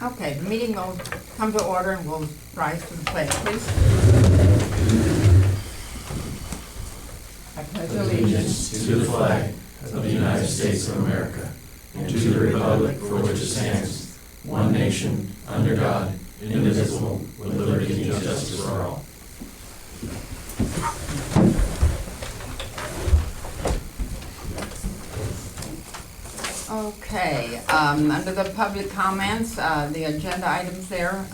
Okay, the meeting will come to order and we'll rise to the pledge, please. I pledge Allegiance to the flag of the United States of America and to the republic for which it stands, one nation, under God, indivisible, with liberty and justice for all. Okay, under the public comments, the agenda items there,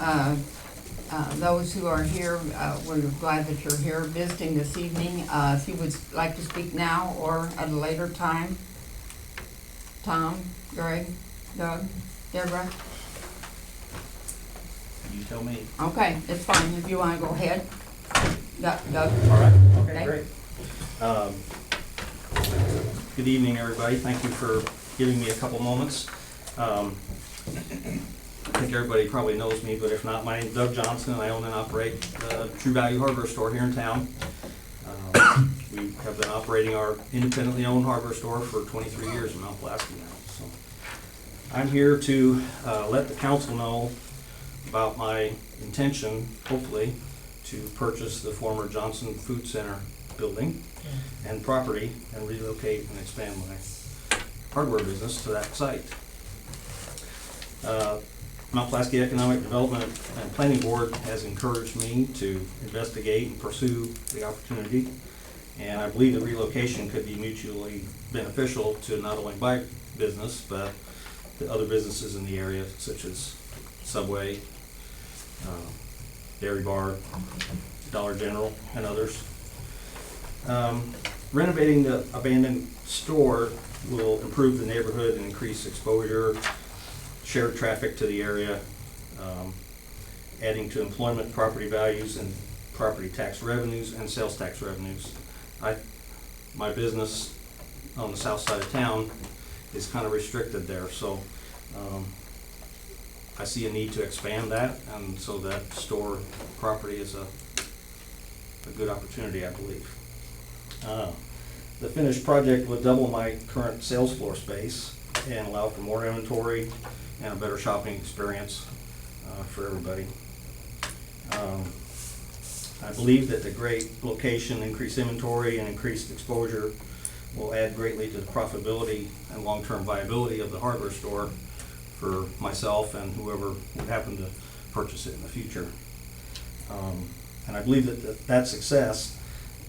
those who are here, we're glad that you're here visiting this evening. If you would like to speak now or at a later time. Tom, Greg, Doug, Deborah? You tell me. Okay, it's fine if you want to go ahead. Doug? All right, Okay. okay, great. Good evening, everybody. Thank you for giving me a couple moments. I think everybody probably knows me, but if not, my name's Doug Johnson, and I own and operate the True Value Hardware Store here in town. We have been operating our independently owned hardware store for 23 years in Mount Pulaski now. So I'm here to let the council know about my intention, hopefully, to purchase the former Johnson Food Center building and property and relocate and expand my hardware business to that site. Mount Pulaski Economic Development and Planning Board has encouraged me to investigate and pursue the opportunity, and I believe the relocation could be mutually beneficial to not only my business, but the other businesses in the area, such as Subway, Dairy Bar, Dollar General, and others. Renovating the abandoned store will improve the neighborhood and increase exposure, share traffic to the area, adding to employment, property values, and property tax revenues and sales tax revenues. My business on the south side of town is kind of restricted there, so I see a need to expand that, and so that store property is a good opportunity, I believe. The finished project would double my current sales floor space and allow for more inventory and a better shopping experience for everybody. I believe that the great location, increased inventory, and increased exposure will add greatly to the profitability and long-term viability of the hardware store for myself and whoever would happen to purchase it in the future. And I believe that success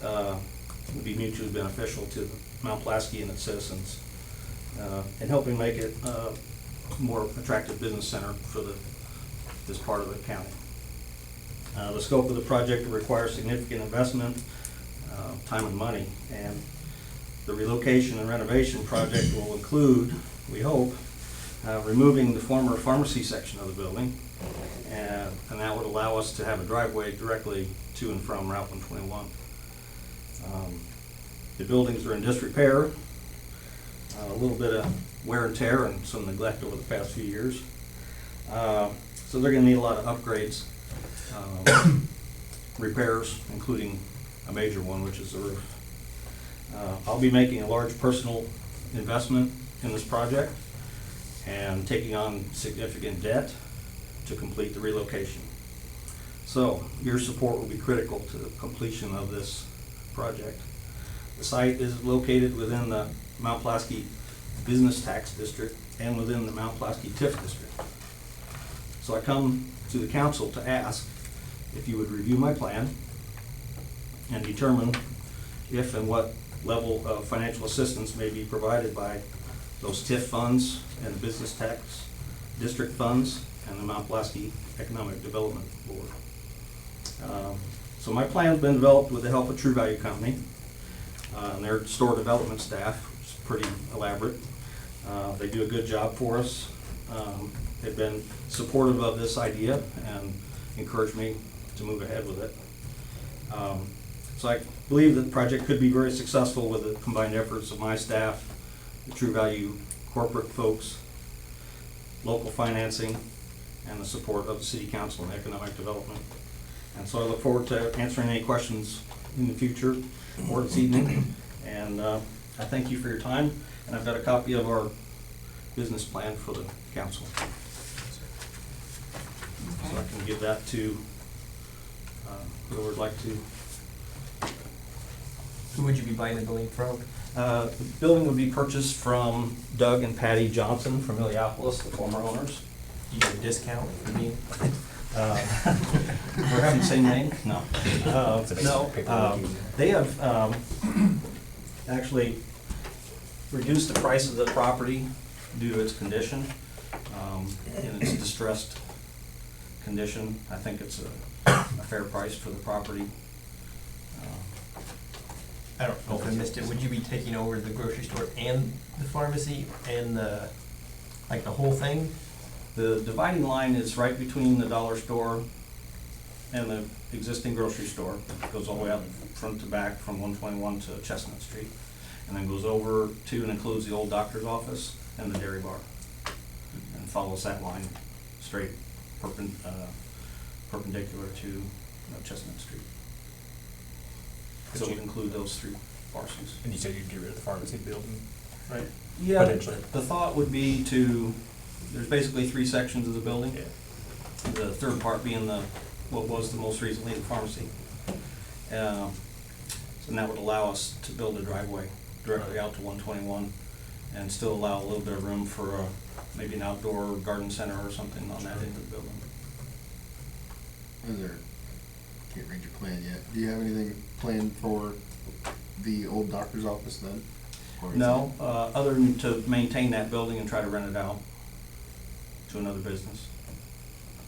would be mutually beneficial to Mount Pulaski and its citizens, and helping make it a more attractive business center for this part of the county. The scope of the project will require significant investment, time and money, and the relocation and renovation project will include, we hope, removing the former pharmacy section of the building, and that would allow us to have a driveway directly to and from Route 121. The buildings are in disrepair, a little bit of wear and tear and some neglect over the past few years. So they're going to need a lot of upgrades, repairs, including a major one, which is the roof. I'll be making a large personal investment in this project and taking on significant debt to complete the relocation. So your support will be critical to the completion of this project. The site is located within the Mount Pulaski Business Tax District and within the Mount Pulaski TIF District. So I come to the council to ask if you would review my plan and determine if and what level of financial assistance may be provided by those TIF funds and the Business Tax District funds and the Mount Pulaski Economic Development Board. So my plan has been developed with the help of True Value Company and their store development staff. It's pretty elaborate. They do a good job for us. They've been supportive of this idea and encouraged me to move ahead with it. So I believe that the project could be very successful with the combined efforts of my staff, the True Value corporate folks, local financing, and the support of the City Council and Economic Development. And so I look forward to answering any questions in the future or this evening. And I thank you for your time. And I've got a copy of our business plan for the council. to give that to whoever would like to. Who would you be buying the building from? The building would be purchased from Doug and Patty Johnson from Illiopolis, the former owners. You get a discount for me? We're having the same name? No. They have actually reduced the price of the property due to its condition, in its distressed condition. I think it's a fair price for the property. I don't know if I missed it. Would you be taking over the grocery store and the pharmacy and the whole thing? The dividing line is right between the dollar store and the existing grocery store. It goes all the way out front to back from 121 to Chestnut Street, and then goes over to and includes the old doctor's office and the dairy bar, and follows that line straight perpendicular to Chestnut Street. So it would include those three parcels. And you said you'd get rid of the pharmacy building, right? Yeah, Potentially. the thought would be to, there's basically three sections of the building. Yeah. The third part being what was the most recently the pharmacy. And that would allow us to build a driveway directly out to 121 and still allow a little bit of room for maybe an outdoor garden center or something on that end of the building. Can't read your plan yet. Do you have anything planned for the old doctor's office then? Or is No, other than to maintain that building and try to rent it out to another business.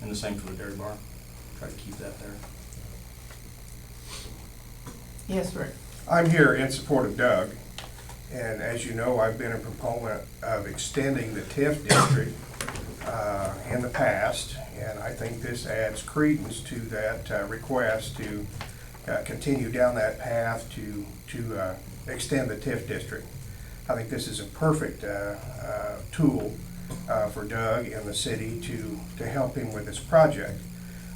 And the same for the dairy bar. Try to keep that there. Yes, Rick. I'm here in support of Doug, and as you know, I've been a proponent of extending the TIF district in the past, and I think this adds credence to that request to continue down that path to extend the TIF district. I think this is a perfect tool for Doug and the city to help him with this project.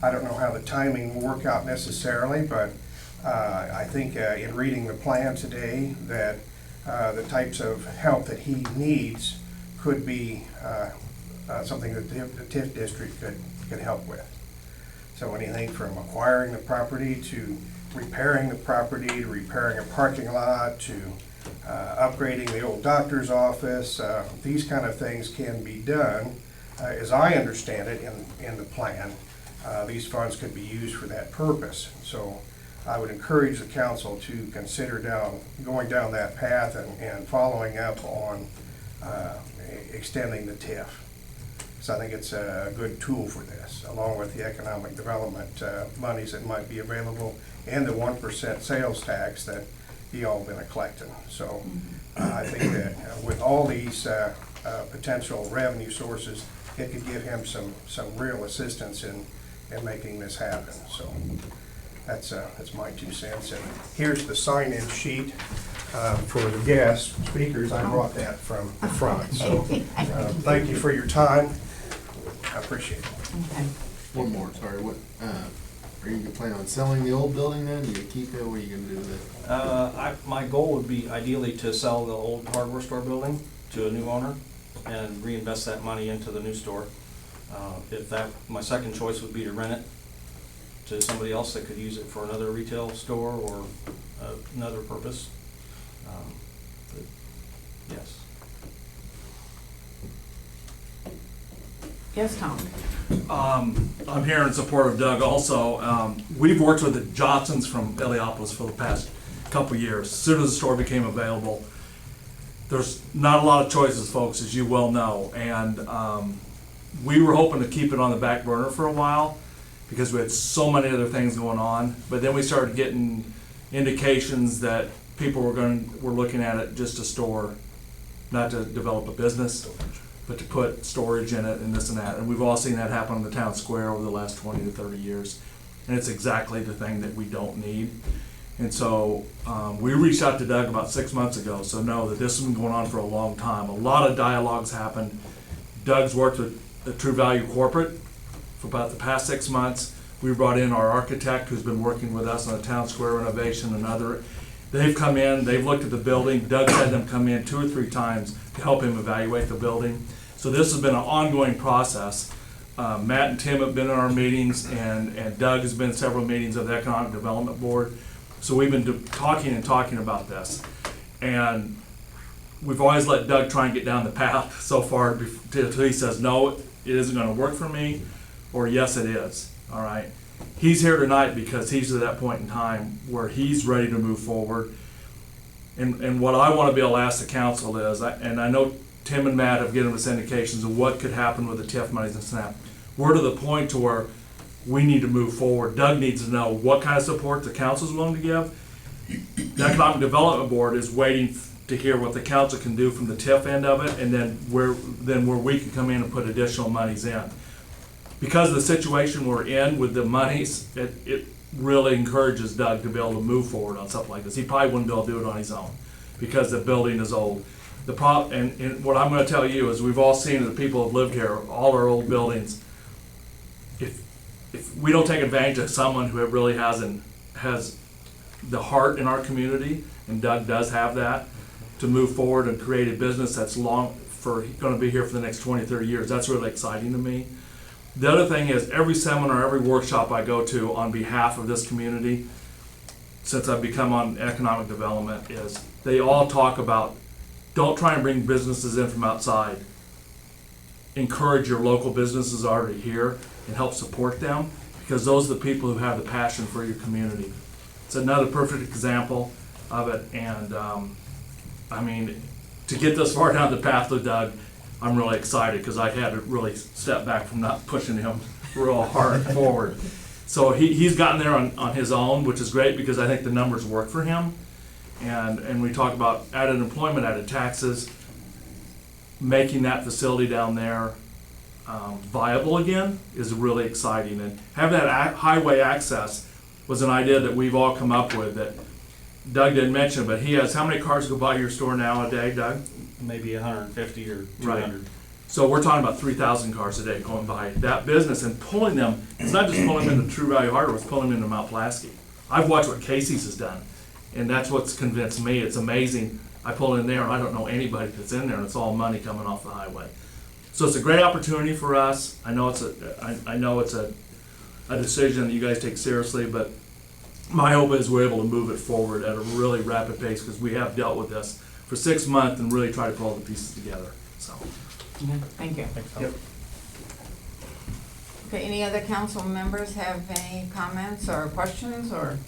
I don't know how the timing will work out necessarily, but I think in reading the plan today that the types of help that he needs could be something that the TIF district could help with. So anything from acquiring the property to repairing the property to repairing a parking lot to upgrading the old doctor's office, these kind of things can be done. As I understand it in the plan, these funds could be used for that purpose. So I would encourage the council to consider going down that path and following up on extending the TIF. So I think it's a good tool for this, along with the economic development monies that might be available and the 1% sales tax that y'all been collecting. So I think that with all these potential revenue sources, it could give him some real assistance in making this happen. So that's my 2 cents. And here's the sign-in sheet for the guest speakers. I brought that from the front. So thank you for your time. I appreciate it. Okay. One more, sorry. What are you planning on selling the old building then? You keep it? What are you gonna do with it? My goal would be ideally to sell the old hardware store building to a new owner and reinvest that money into the new store. My second choice would be to rent it to somebody else that could use it for another retail store or another purpose. But yes. Yes, Tom. I'm here in support of Doug also. We've worked with the Johnsons from Illiopolis for the past couple years. As soon as the store became available, there's not a lot of choices, folks, as you well know. And we were hoping to keep it on the back burner for a while because we had so many other things going on. But then we started getting indications that people were looking at it just to store, not to develop a business, but to put storage in it and this and that. And we've all seen that happen in the town square over the last 20 to 30 years. And it's exactly the thing that we don't need. And so we reached out to Doug about 6 months ago, so know that this has been going on for a long time. A lot of dialogues happened. Doug's worked with the True Value Corporate for about the past 6 months. We brought in our architect who's been working with us on the town square renovation and other. They've come in, they've looked at the building. Doug's had them come in 2 or 3 times to help him evaluate the building. So this has been an ongoing process. Matt and Tim have been in our meetings, and Doug has been in several meetings of the Economic Development Board. So we've been talking about this. And we've always let Doug try and get down the path so far until he says, no, it isn't gonna work for me, or yes, it is, all right? He's here tonight because he's at that point in time where he's ready to move forward. And what I wanna be able to ask the council is, and I know Tim and Matt have given us indications of what could happen with the TIF monies and SNAP. We're to the point to where we need to move forward. Doug needs to know what kind of support the council's willing to give. The Economic Development Board is waiting to hear what the council can do from the TIF end of it, and then where we can come in and put additional monies in. Because of the situation we're in with the monies, it really encourages Doug to be able to move forward on something like this. He probably wouldn't be able to do it on his own because the building is old. And what I'm gonna tell you is we've all seen the people who've lived here, all our old buildings. If we don't take advantage of someone who really has the heart in our community, and Doug does have that, to move forward and create a business that's gonna be here for the next 20, 30 years, that's really exciting to me. The other thing is, every seminar, every workshop I go to on behalf of this community, since I've become on economic development, is they all talk about, don't try and bring businesses in from outside. Encourage your local businesses already here and help support them, because those are the people who have the passion for your community. It's another perfect example of it, and I mean, to get this far down the path with Doug, I'm really excited, because I had to really step back from not pushing him real hard forward. So he's gotten there on his own, which is great, because I think the numbers work for him. And we talk about added employment, added taxes, making that facility down there viable again is really exciting. And having that highway access was an idea that we've all come up with that Doug didn't mention, but he has, how many cars go by your store now a day, Doug? Maybe 150 or 200. Right. So we're talking about 3,000 cars a day going by that business and pulling them. It's not just pulling them into True Value Hardware, it's pulling them into Mount Pulaski. I've watched what Casey's has done, and that's what's convinced me. It's amazing. I pull in there, and I don't know anybody that's in there, and it's all money coming off the highway. So it's a great opportunity for us. I know it's a decision that you guys take seriously, but my hope is we're able to move it forward at a really rapid pace, because we have dealt with this for 6 months and really try to put all the pieces together, so. Okay, thank you. Yep. Okay, any other council members have any comments or questions, or?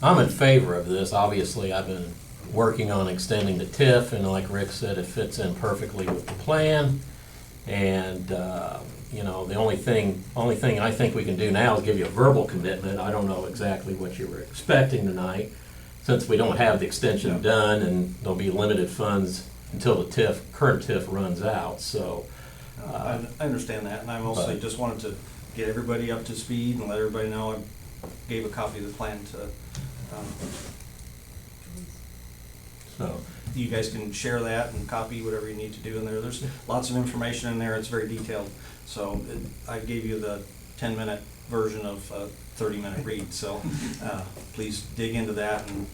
I'm in favor of this. Obviously, I've been working on extending the TIF, and like Rick said, it fits in perfectly with the plan. And, you know, the only thing I think we can do now is give you a verbal commitment. I don't know exactly what you were expecting tonight, since we don't have the extension done, and there'll be limited funds until the current TIF runs out, so. I understand that, and I mostly just wanted to get everybody up to speed and let everybody know I gave a copy of the plan to, So, you guys can share that and copy whatever you need to do in there. There's lots of information in there, it's very detailed. So I gave you the 10-minute version of a 30-minute read, so please dig into that and,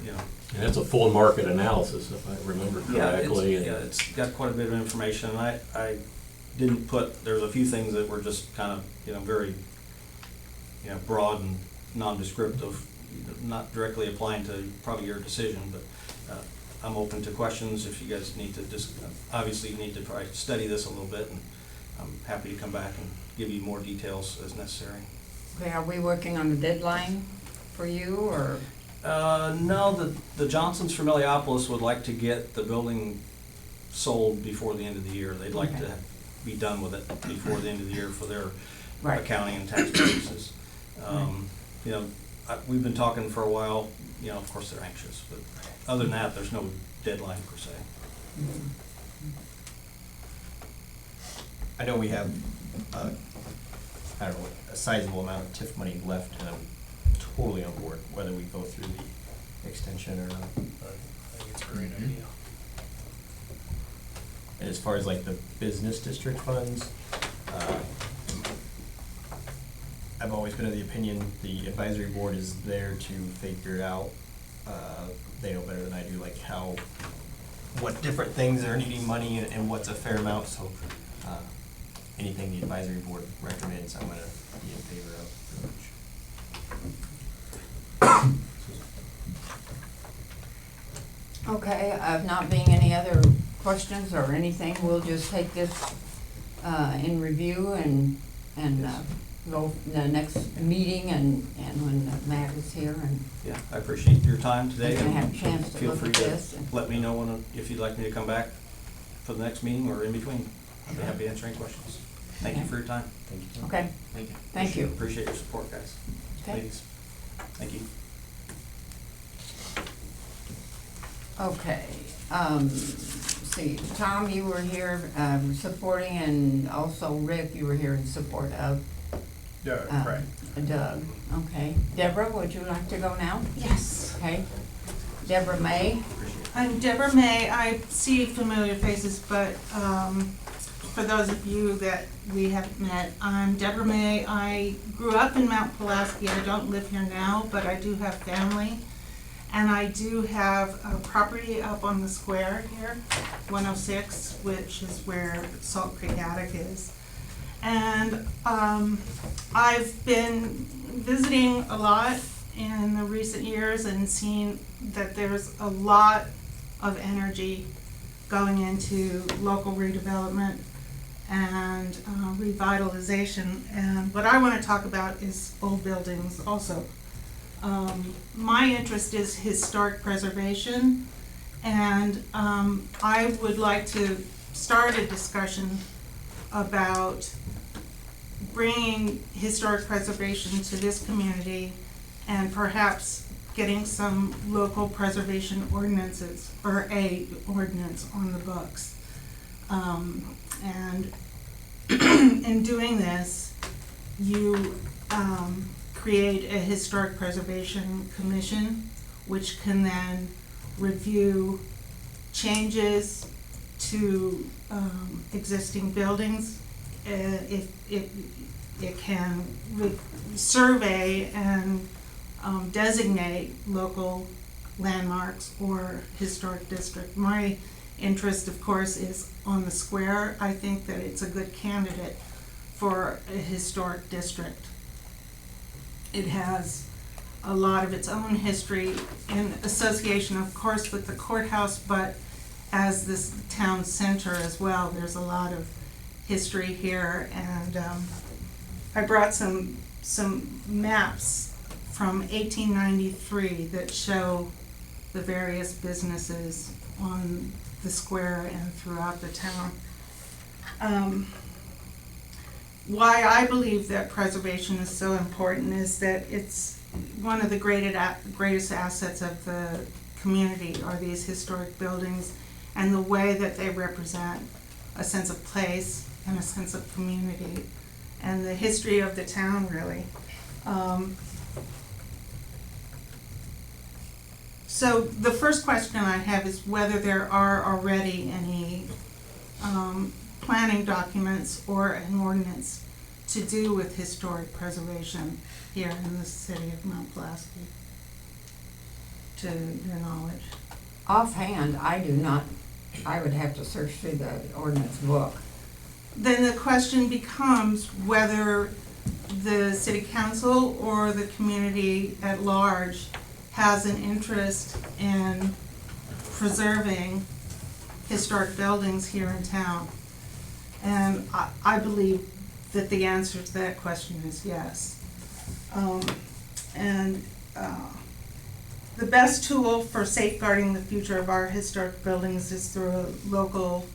you know. and it's a full market analysis, if I remember correctly. It's got quite a bit of information, and I didn't put, there's a few things that were just kind of, you know, very, you know, broad and non-descriptive, not directly applying to probably your decision, but I'm open to questions if you guys need to just, obviously you need to try to study this a little bit, and I'm happy to come back and give you more details as necessary. Okay, are we working on a deadline for you, or? No, the Johnsons from Illiopolis would like to get the building sold before the end of the year. They'd like Okay. to be done with it before the end of the year for their Right. accounting and tax purposes. You know, we've been talking for a while, you know, of course they're anxious, but other than that, there's no deadline per se. I know we have, I don't know, a sizable amount of TIF money left, and I'm totally on board, whether we go through the extension or not. I think it's a great idea. And as far as like the business district funds, I've always been of the opinion the advisory board is there to figure out, they know better than I do, like how what different things are needing money and what's a fair amount, so, anything the advisory board recommends, I'm gonna be in favor of. Okay, not being any other questions or anything, we'll just take this in review and go the next meeting and when Matt is here and Yeah, I appreciate your time today. we're gonna have a and chance to feel look free at to this. and- Let me know if you'd like me to come back for the next meeting or in between. I'd be happy to answer any questions. Thank you for your time. Thank you. Okay, Thank you. thank you. Appreciate your support, guys. Okay. Ladies. Thank you. Okay, see, Tom, you were here supporting, and also Rick, you were here in support of Doug, right. Doug. Okay, Deborah, would you like to go now? Yes. Okay, Deborah May. I'm Deborah May. I see familiar faces, but for those of you that we haven't met, I'm Deborah May. I grew up in Mount Pulaski. I don't live here now, but I do have family. And I do have a property up on the square here, 106, which is where Salt Creek Attic is. And I've been visiting a lot in the recent years and seen that there's a lot of energy going into local redevelopment and revitalization. And what I want to talk about is old buildings also. My interest is historic preservation, and I would like to start a discussion about bringing historic preservation to this community and perhaps getting some local preservation ordinances, or a ordinance on the books. And in doing this, you create a historic preservation commission, which can then review changes to existing buildings. It can survey and designate local landmarks or historic district. My interest, of course, is on the square. I think that it's a good candidate for a historic district. It has a lot of its own history in association, of course, with the courthouse, but as this town center as well. There's a lot of history here, and I brought some maps from 1893 that show the various businesses on the square and throughout the town. Why I believe that preservation is so important is that it's one of the greatest assets of the community are these historic buildings and the way that they represent a sense of place and a sense of community and the history of the town, really. So the first question I have is whether there are already any planning documents or an ordinance to do with historic preservation here in the city of Mount Pulaski, to your knowledge. Offhand, I do not, I would have to search through the ordinance book. Then the question becomes whether the city council or the community at large has an interest in preserving historic buildings here in town. And I believe that the answer to that question is yes. The best tool for safeguarding the future of our historic buildings is through a local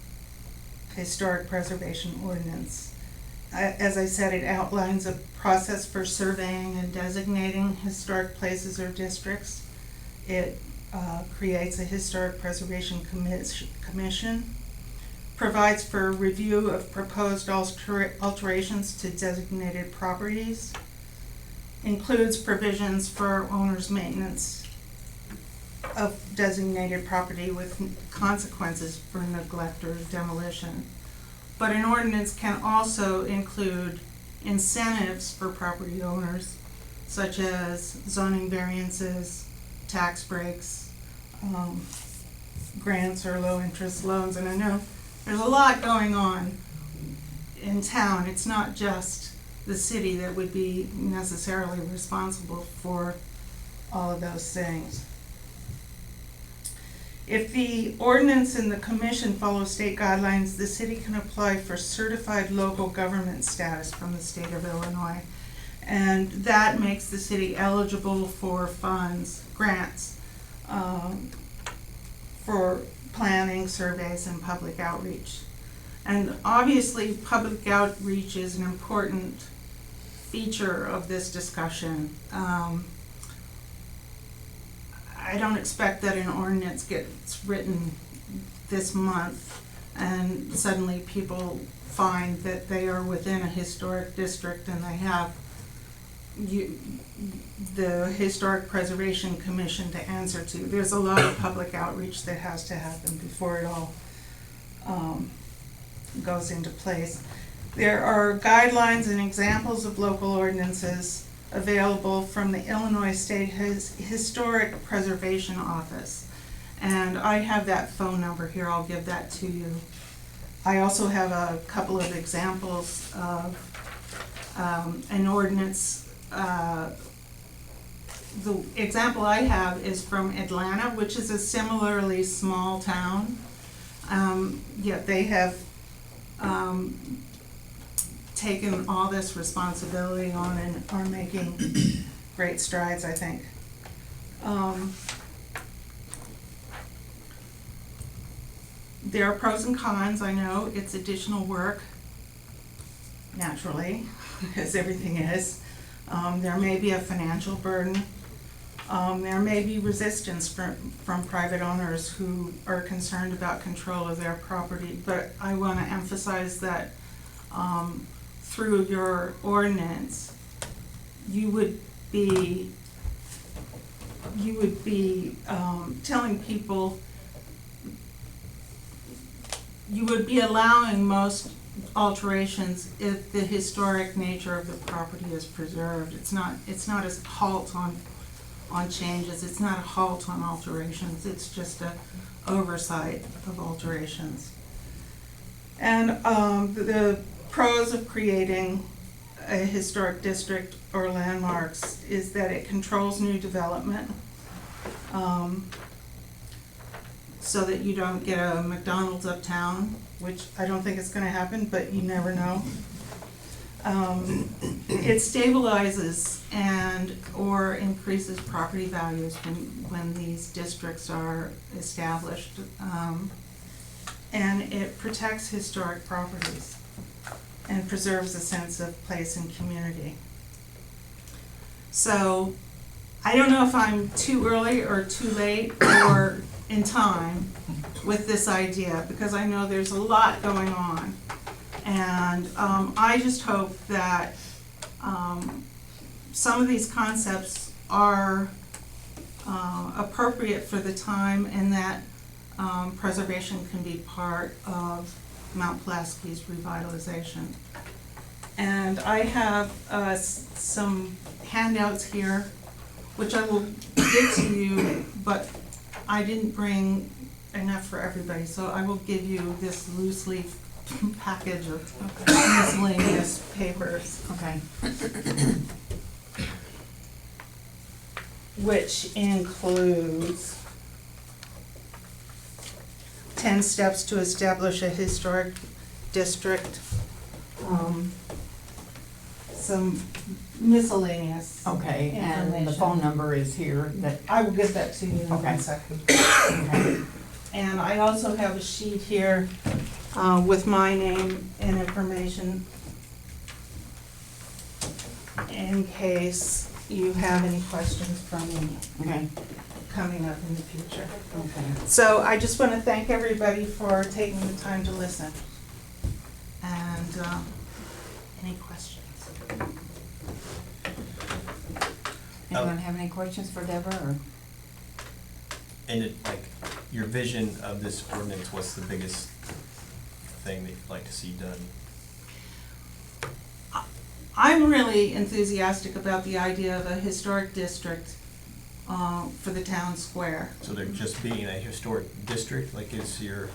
historic preservation ordinance. As I said, it outlines a process for surveying and designating historic places or districts. It creates a historic preservation commission, provides for review of proposed alterations to designated properties, includes provisions for owner's maintenance of designated property with consequences for neglect or demolition. But an ordinance can also include incentives for property owners, such as zoning variances, tax breaks, grants or low-interest loans. And I know there's a lot going on in town. It's not just the city that would be necessarily responsible for all of those things. If the ordinance and the commission follow state guidelines, the city can apply for certified local government status from the state of Illinois. And that makes the city eligible for funds, grants, for planning, surveys, and public outreach. And obviously, public outreach is an important feature of this discussion. I don't expect that an ordinance gets written this month and suddenly people find that they are within a historic district and they have the Historic Preservation Commission to answer to. There's a lot of public outreach that has to happen before it all goes into place. There are guidelines and examples of local ordinances available from the Illinois State Historic Preservation Office. And I have that phone number here, I'll give that to you. I also have a couple of examples of an ordinance. The example I have is from Atlanta, which is a similarly small town, yet they have taken all this responsibility on and are making great strides, I think. There are pros and cons, I know. It's additional work, naturally, as everything is. There may be a financial burden. There may be resistance from private owners who are concerned about control of their property, but I want to emphasize that through your ordinance, you would be telling people, you would be allowing most alterations if the historic nature of the property is preserved. It's not a halt on changes, it's not a halt on alterations, it's just a oversight of alterations. And the pros of creating a historic district or landmarks is that it controls new development, so that you don't get a McDonald's uptown, which I don't think is gonna happen, but you never know. It stabilizes or increases property values when these districts are established. And it protects historic properties and preserves a sense of place and community. So I don't know if I'm too early or too late or in time with this idea, because I know there's a lot going on. And I just hope that some of these concepts are appropriate for the time, and that preservation can be part of Mount Pulaski's revitalization. And I have some handouts here, which I will give to you, but I didn't bring enough for everybody, so I will give you this loose leaf package of miscellaneous papers. Okay. Which includes 10 steps to establish a historic district, some miscellaneous Okay, and the information. phone number is here that, I will get that to you in Okay. 1 second. okay. And I also have a sheet here with my name and information in case you have any questions from me Okay, coming up in the future. okay. So I just want to thank everybody for taking the time to listen. And any questions? Anyone have any questions for Deborah, or? And like, your vision of this ordinance, what's the biggest thing that you'd like to see done? I'm really enthusiastic about the idea of a historic district for the town square. So they're just being a historic district, like is your,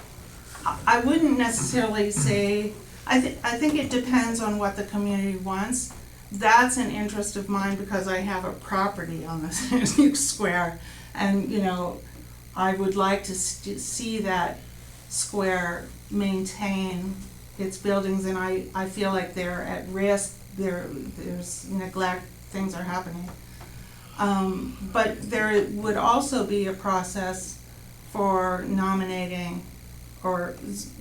I wouldn't necessarily say, I think it depends on what the community wants. That's an interest of mine because I have a property on the square. And, you know, I would like to see that square maintain its buildings, and I feel like they're at risk, there's neglect, things are happening. But there would also be a process for nominating or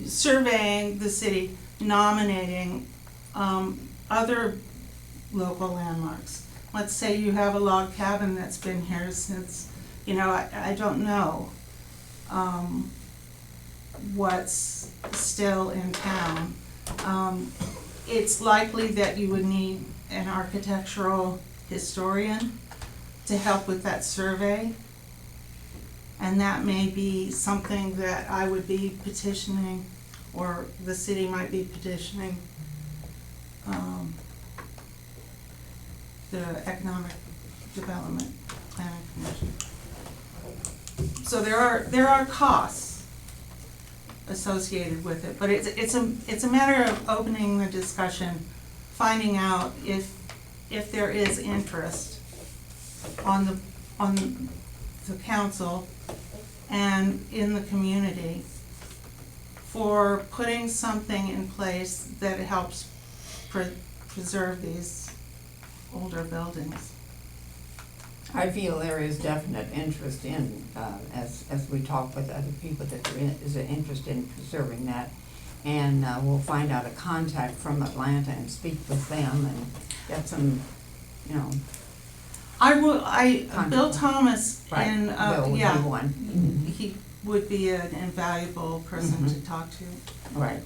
surveying the city, nominating other local landmarks. Let's say you have a log cabin that's been here since, you know, I don't know what's still in town. It's likely that you would need an architectural historian to help with that survey. And that may be something that I would be petitioning, or the city might be petitioning the Economic Development Planning Commission. So there are costs associated with it, but it's a matter of opening the discussion, finding out if there is interest on the council and in the community for putting something in place that helps preserve these older buildings. I feel there is definite interest in, as we talk with other people, that there is an interest in preserving that. And we'll find out a contact from Atlanta and speak with them and get some, you know. Bill Thomas, Right, and, Bill would be yeah, one. he would be an invaluable person to talk to. Right.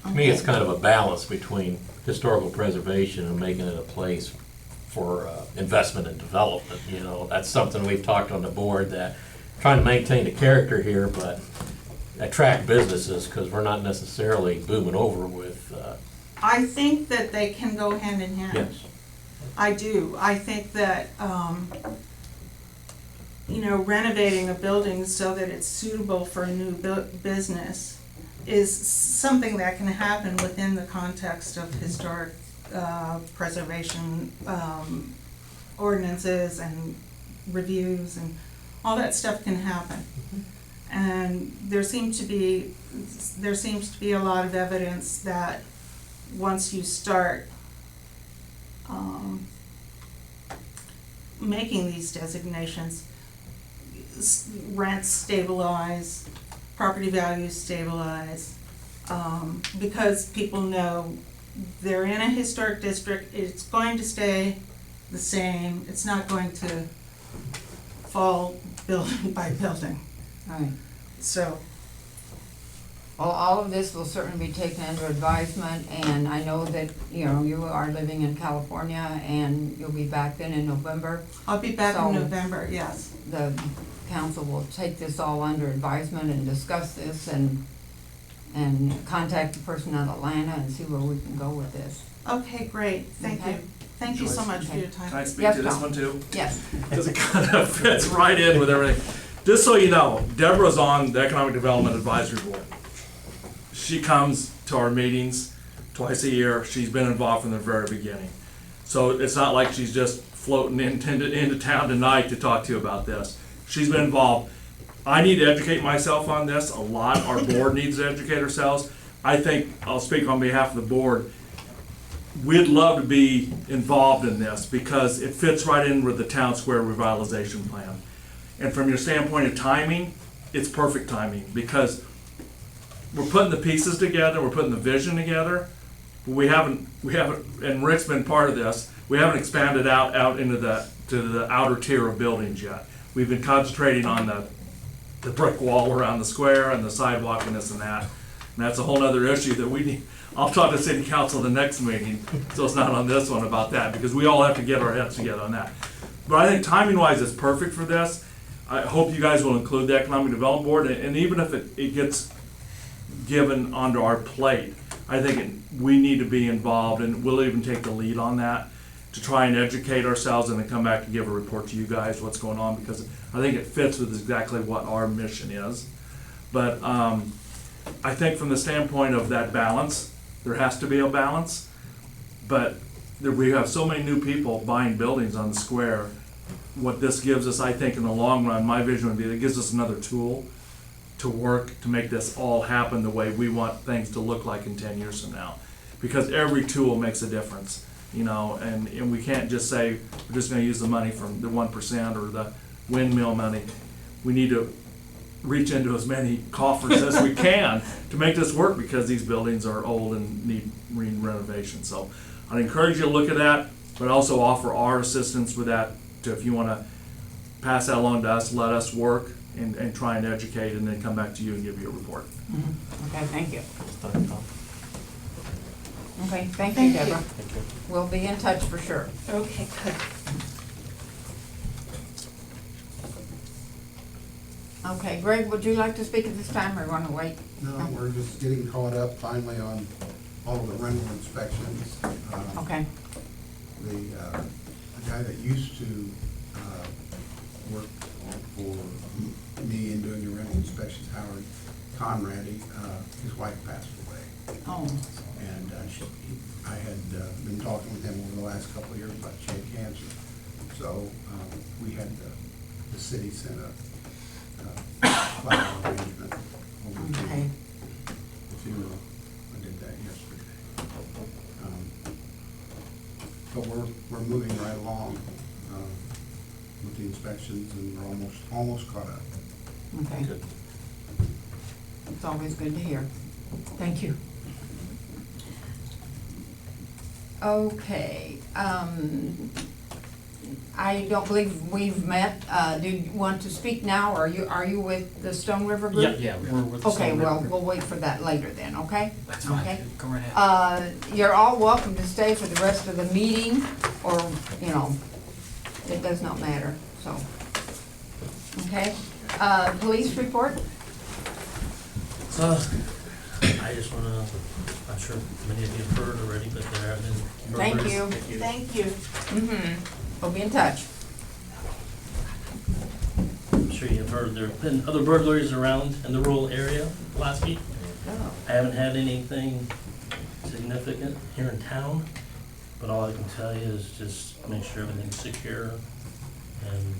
To me, it's kind of a balance between historical preservation and making it a place for investment and development. You know, that's something we've talked on the board, that trying to maintain the character here, but attract businesses, because we're not necessarily booming over with. I think that they can go hand in hand. Yes. I do. I think that, you know, renovating a building so that it's suitable for a new business is something that can happen within the context of historic preservation ordinances and reviews, and all that stuff can happen. And there seems to be a lot of evidence that once you start making these designations, rents stabilize, property values stabilize, because people know they're in a historic district, it's going to stay the same, it's not going to fall building by building. Right. So, Well, all of this will certainly be taken under advisement, and I know that, you know, you are living in California and you'll be back then in November. I'll be back So- in November, yes. The council will take this all under advisement and discuss this and contact the person in Atlanta and see where we can go with this. Okay, great, thank Okay. you. Thank you so much for your Can I time. speak Yes, to this Tom. one too? Yes. Because it kind of fits right in with everything. Just so you know, Deborah's on the Economic Development Advisory Board. She comes to our meetings twice a year. She's been involved from the very beginning. So it's not like she's just floating into town tonight to talk to you about this. She's been involved. I need to educate myself on this a lot. Our board needs to educate ourselves. I think, I'll speak on behalf of the board, we'd love to be involved in this because it fits right in with the town square revitalization plan. And from your standpoint of timing, it's perfect timing because we're putting the pieces together, we're putting the vision together. We haven't, and Rick's been part of this, we haven't expanded out into to the outer tier of buildings yet. We've been concentrating on the brick wall around the square and the sidewalk and this and that. And that's a whole other issue that we need. I'll talk to city council the next meeting, so it's not on this one about that, because we all have to get our heads together on that. But I think timing wise, it's perfect for this. I hope you guys will include the Economic Development Board, and even if it gets given onto our plate, I think we need to be involved, and we'll even take the lead on that, to try and educate ourselves and then come back and give a report to you guys what's going on, because I think it fits with exactly what our mission is. But I think from the standpoint of that balance, there has to be a balance, but we have so many new people buying buildings on the square. What this gives us, I think, in the long run, my vision would be, it gives us another tool to work to make this all happen the way we want things to look like in 10 years from now. Because every tool makes a difference, you know, and we can't just say, we're just gonna use the money from the 1% or the windmill money. We need to reach into as many coffers as we can to make this work, because these buildings are old and need renovation. So I'd encourage you to look at that, but also offer our assistance with that. If you want to pass that along to us, let us work and try and educate, and then come back to you and give you a report. Okay, thank you. Okay, thank Thank you, you. Deborah. We'll be in touch for sure. Okay, good. Okay, Greg, would you like to speak at this time, or want to wait? No, we're just getting caught up finally on all of the rental inspections. Okay, The guy that used to work for me in doing the rental inspections, Howard Conrady, his wife passed away. oh, And I had been talking with him over the last couple of years about she had cancer. So we had the city sent a flower arrangement over to okay. the funeral. I did that yesterday. But we're moving right along with the inspections, and we're almost caught up. Okay. Good. It's always good to hear. Thank you. Okay, I don't believe we've met. Do you want to speak now, or are you with the Stone River Group? Yeah, we're with the Okay, Stone well, River. we'll wait for that later then, okay? That's fine. Okay. Go right ahead. You're all welcome to stay for the rest of the meeting, or, you know, it does not matter, so. Okay, police report? I just wanna, I'm sure many of you have heard already, but there have been Thank murders. you. Thank you. Mm-hmm. We'll be in touch. I'm sure you've heard there have been other burglaries around in the rural area last week. Oh. I haven't had anything significant here in town, but all I can tell you is just make sure everything's secure, and,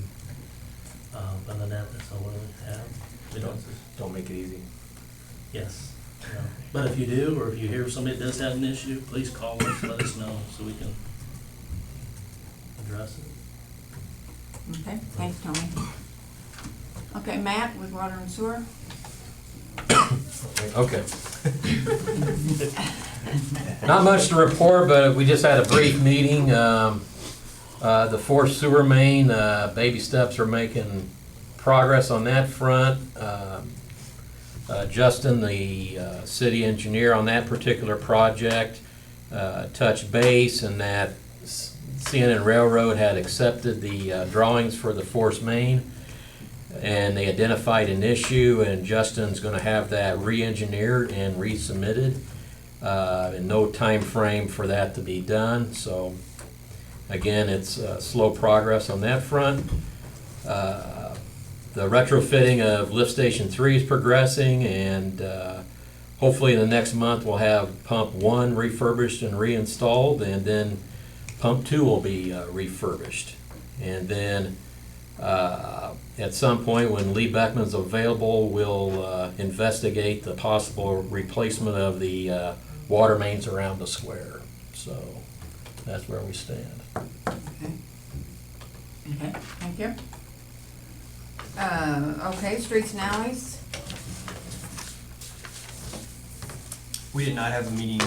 other than that, that's all we have. We Don't make it easy. Yes. Yeah. But if you do, or if you hear somebody that does have an issue, please call us, let us know, so we can address it. Okay, thanks, Tony. Okay, Matt with water and sewer? Okay. Not much to report, but we just had a brief meeting. The fourth sewer main, baby steps are making progress on that front. Justin, the city engineer on that particular project, touched base, and that CNN Railroad had accepted the drawings for the force main, and they identified an issue, and Justin's going to have that re-engineered and resubmitted. In no time frame for that to be done. So again, it's slow progress on that front. The retrofitting of lift station 3 is progressing, and hopefully in the next month we'll have pump 1 refurbished and reinstalled, and then pump 2 will be refurbished. And then at some point when Lee Beckman's available, we'll investigate the possible replacement of the water mains around the square. So that's where we stand. Okay. Okay, thank you. Okay, streets and alleys? We did not have a meeting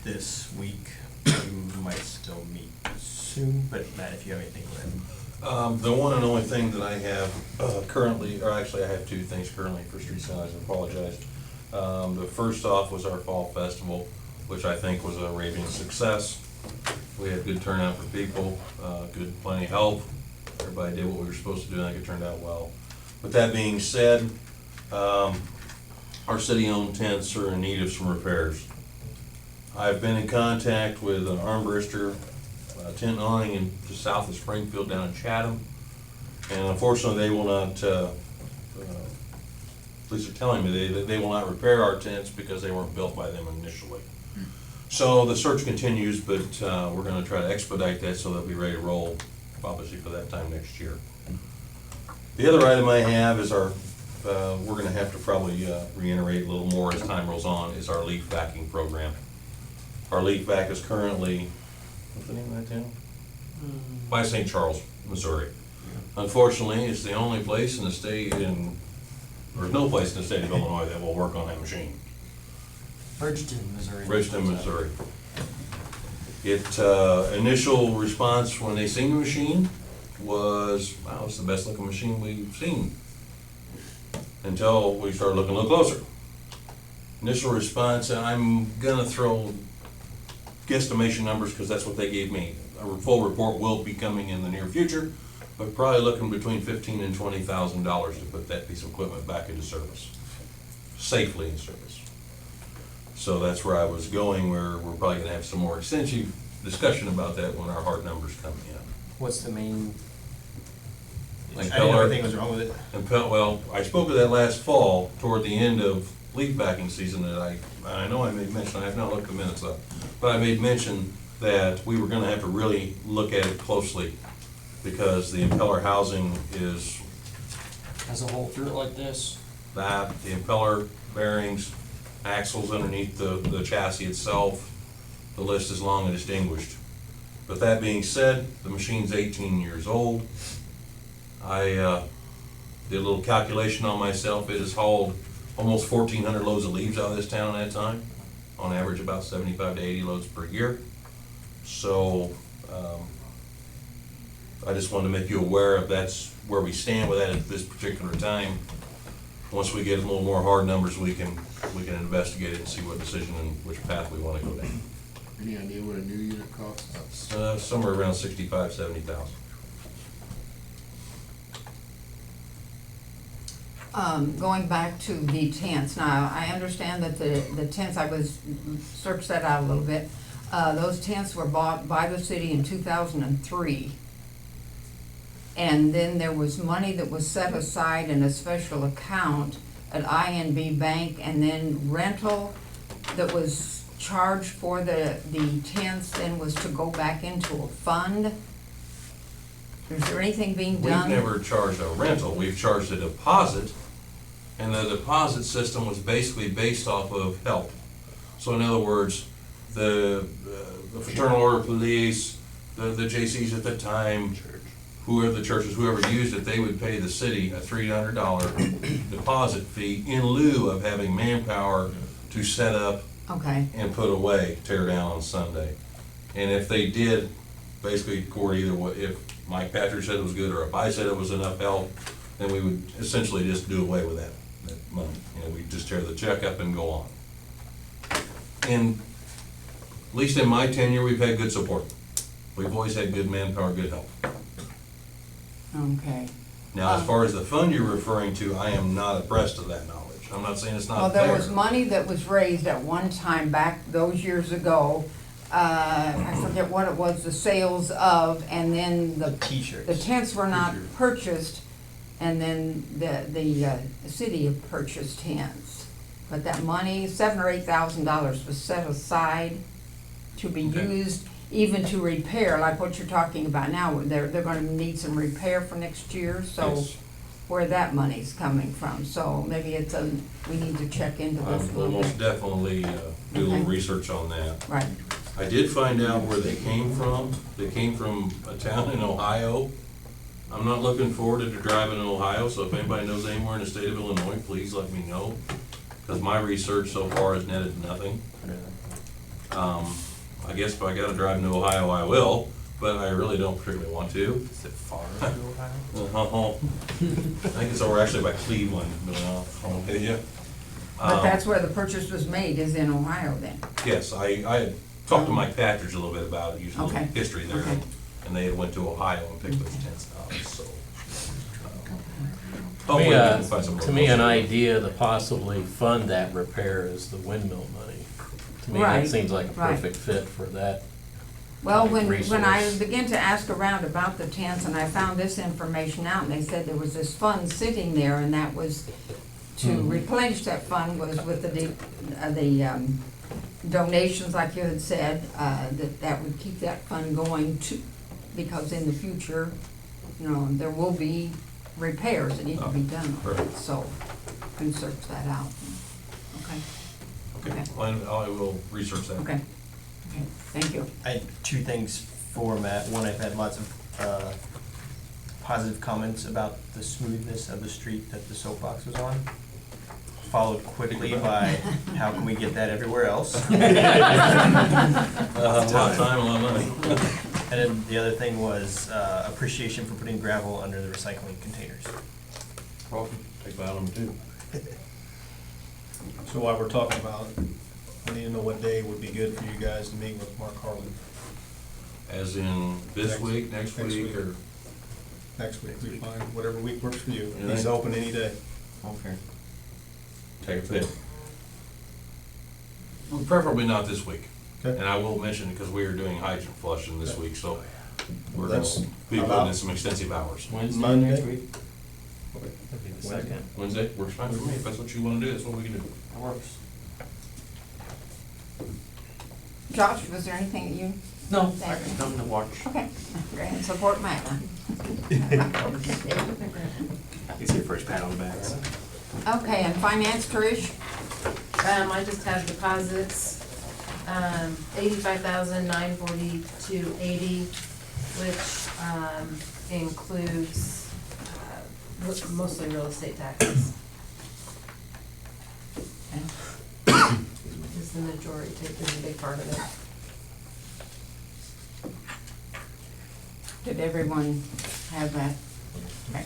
this week. We might still meet soon, but Matt, if you have anything, go ahead. The one and only thing that I have currently, or actually I have two things currently for street signs, I apologize. The first off was our fall festival, which I think was a raving success. We had good turnout for people, plenty of help. Everybody did what we were supposed to do, and I think it turned out well. With that being said, our city-owned tents are in need of some repairs. I've been in contact with an armbruster, tent awning in just south of Springfield down in Chatham. And unfortunately, they will not, police are telling me they will not repair our tents because they weren't built by them initially. So the search continues, but we're gonna try to expedite that so they'll be ready to roll, obviously for that time next year. The other item I have is our, we're gonna have to probably reiterate a little more as time rolls on, is our leaf vacuum program. Our leaf vac is currently, what's the name of that town? By St. Charles, Missouri. Unfortunately, it's the only place in the state there's no place in the state of Illinois that will work on that machine. Bridgeton, Missouri. Bridgeton, Missouri. Initial response when they seen the machine was, wow, it's the best looking machine we've seen. Until we started looking a little closer. Initial response, I'm gonna throw guesstimation numbers because that's what they gave me. A full report will be coming in the near future, but probably looking between $15,000 and $20,000 to put that piece of equipment back into service, safely in service. So that's where I was going, where we're probably gonna have some more extensive discussion about that when our hard numbers come in. What's the main? I Like didn't know Peller- anything was wrong with it. And well, I spoke of that last fall, toward the end of leaf backing season, that I know I made mention, I have not looked the minutes up, but I made mention that we were gonna have to really look at it closely, because the impeller housing is Has a hole through it like this. that, the impeller bearings, axles underneath the chassis itself, the list is long and distinguished. But that being said, the machine's 18 years old. I did a little calculation on myself. It has hauled almost 1,400 loads of leaves out of this town at that time, on average about 75 to 80 loads per year. So I just wanted to make you aware of that's where we stand with that at this particular time. Once we get a little more hard numbers, we can investigate it and see what decision and which path we want to go down. Any idea what a new unit costs? Somewhere around 65, 70,000. Going back to the tents, now, I understand that the tents, searched that out a little bit. Those tents were bought by the city in 2003. And then there was money that was set aside in a special account at INB Bank, and then rental that was charged for the tents then was to go back into a fund. Is there anything being done? We've never charged a rental, we've charged a deposit, and the deposit system was basically based off of help. So in other words, the Fraternal Order of Police, the JCs at the time, whoever the churches, whoever used it, they would pay the city a $300 deposit fee in lieu of having manpower to set up Okay, and put away, tear down on Sunday. And if they did, basically, Court, either way, if Mike Patrick said it was good, or if I said it was enough help, then we would essentially just do away with that money. You know, we'd just tear the check up and go on. And at least in my tenure, we've had good support. We've always had good manpower, good help. okay. Now, as far as the fund you're referring to, I am not abreast of that knowledge. I'm not saying it's Well, not there. there was money that was raised at one time back those years ago. I forget what it was, the sales of, and then the T-shirts. tents were not purchased, and then the city had purchased tents. But that money, $7,000 or $8,000 was set aside to be Okay. used even to repair, like what you're talking about now. They're gonna need some repair for next year, so Yes. where that money's coming from. So maybe we need to check into this a We'll little most bit. definitely do a little Okay. research on that. Right, I did find out where they came from. They came from a town in Ohio. I'm not looking forward to driving in Ohio, so if anybody knows anywhere in the state of Illinois, please let me know. Because my research so far has netted nothing. I guess if I gotta drive into Ohio, I will, but I really don't particularly want to. Is it far to Ohio? I think it's over actually by Cleveland, but I'll tell you. but that's where the purchase was made, is in Ohio then? Yes, I had talked to Mike Patridge a little bit about it, using a little Okay. history there, Okay. and they had went to Ohio and picked those tents out, so. Hopefully we can find some To me, an local- idea to possibly fund that repair is the windmill money. To me, Right, that seems like a right. perfect fit for that. Well, when I Resource. began to ask around about the tents, and I found this information out, and they said there was this fund sitting there, and that was to replenish that fund was with the donations, like you had said, that would keep that fund going to, because in the future, you know, there will be repairs that need to be done. Perfect. So, you can search that out. Okay, Okay, well, I will research that. okay, okay, thank you. I had two things for Matt. One, I've had lots of positive comments about the smoothness of the street that the soapbox was on, followed quickly by, how can we get that everywhere else? A lot of time, a lot of money. And then the other thing was appreciation for putting gravel under the recycling containers. Welcome, take that on too. So while we're talking about it, I need to know what day would be good for you guys to meet with Mark Harlan. As in this Next- week, next next week, week. or? Next week, we fine, whatever week works for you. Yeah. He's open any day. Okay. Take a pick. Well, preferably not this week. Okay. And I will mention, because we are doing hydrant flushing this week, so we're gonna That's be putting about- in some extensive hours. Wednesday Monday? next week? Okay. That'd be the second. Wednesday works fine for me. If that's what you wanna do, that's what we can do. That works. Josh, was there anything that you? No, I can come to watch. Okay, great, and support Matt. He's your first pat on the back. Okay, and finance, Trish? I just have deposits, 85,942.80, which, includes, mostly real estate taxes. Is the majority, is a big part of it. Did everyone have that? Okay.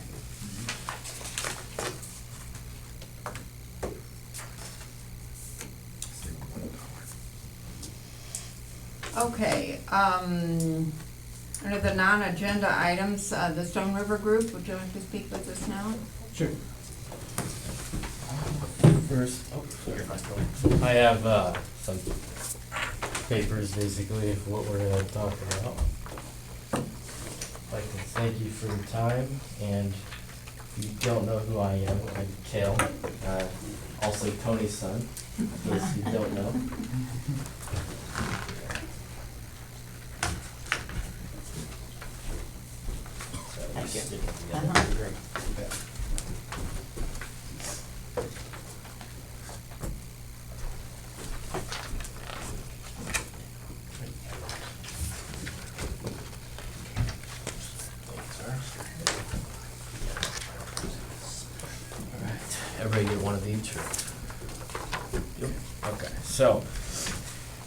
Okay, under the non-agenda items, the Stone River Group, would you like to speak with us now? Sure. First, I have some papers basically of what we're gonna talk about. I'd like to thank you for your time, and if you don't know who I am, I'm Kale, also Tony's son, in case you don't know. Everybody get one of each? Yep. Okay, so,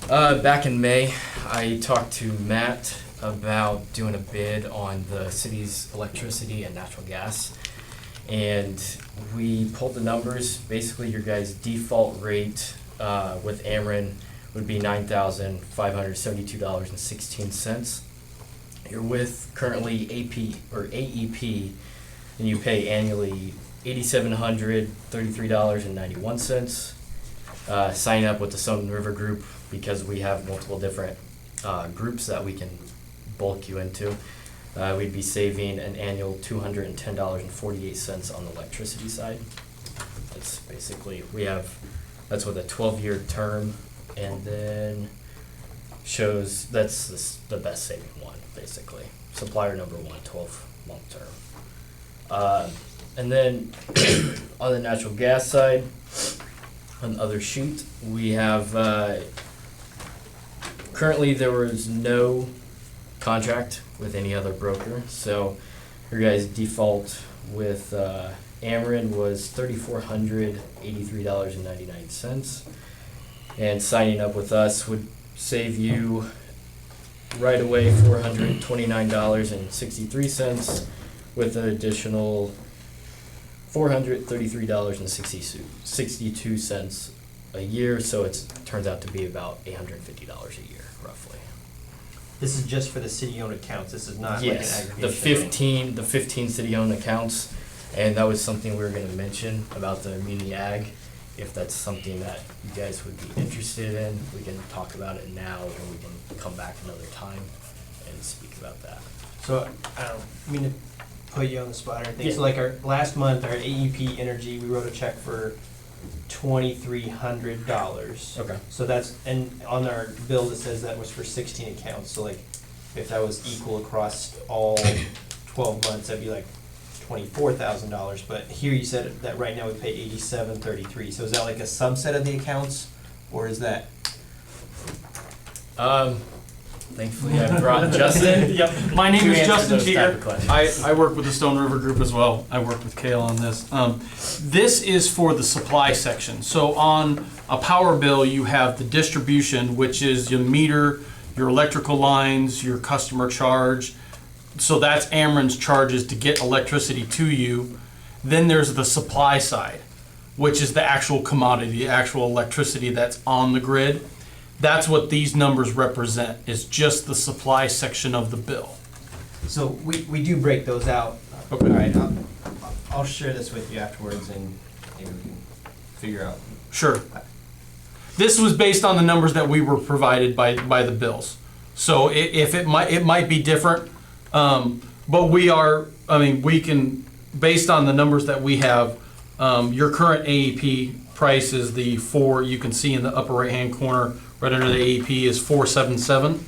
back in May, I talked to Matt about doing a bid on the city's electricity and natural gas. And we pulled the numbers. Basically, your guys' default rate with Ameren would be $9,572.16. You're with currently AP or AEP, and you pay annually $8,733.91. Sign up with the Stone River Group because we have multiple different groups that we can bulk you into. We'd be saving an annual $210.48 on the electricity side. That's basically, that's with a 12-year term, and then shows, that's the best saving one, basically. Supplier number one, 12-month term. And then on the natural gas side, on the other sheet, we have, currently there was no contract with any other broker, so your guys' default with Ameren was $3,483.99, and signing up with us would save you right away $429.63 with an additional $433.62 a year, so it turns out to be about $850 a year, roughly. This is just for the city-owned accounts. This is not like an Yes, aggregation. the 15 city-owned accounts, And that was something we were gonna mention about the muni ag. If that's something that you guys would be interested in, we can talk about it now, or we can come back another time and speak about that. So, I don't mean to put you on the spot or anything, Yeah. so like last month, our AEP Energy, we wrote a check for $2,300. Okay. So that's, and on our bill, it says that was for 16 accounts, so like, if that was equal across all 12 months, that'd be like $24,000, but here you said that right now we pay $87.33, so is that like a subset of the accounts, or is that? Thankfully I brought Justin. Yep, my name to is answer Justin those type Peter. of questions. I work with the Stone River Group as well. I work with Kale on this. This is for the supply section. So on a power bill, you have the distribution, which is your meter, your electrical lines, your customer charge. So that's Ameren's charges to get electricity to you. Then there's the supply side, which is the actual commodity, the actual electricity that's on the grid. That's what these numbers represent, is just the supply section of the bill. So we do break those out. Okay. All right, I'll share this with you afterwards and maybe we can figure out. Sure. This was based on the numbers that we were provided by the bills. So if it might be different, but we can, based on the numbers that we have, your current AEP price is the you can see in the upper right-hand corner, right under the AEP is 477.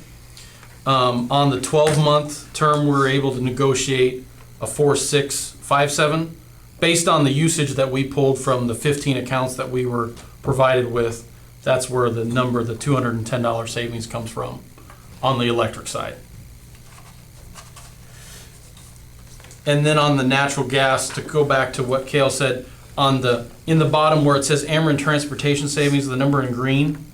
On the 12-month term, we're able to negotiate a 4657. Based on the usage that we pulled from the 15 accounts that we were provided with, that's where the number, the $210 savings comes from on the electric side. And then on the natural gas, to go back to what Kale said, in the bottom where it says Ameren Transportation Savings, the number in green,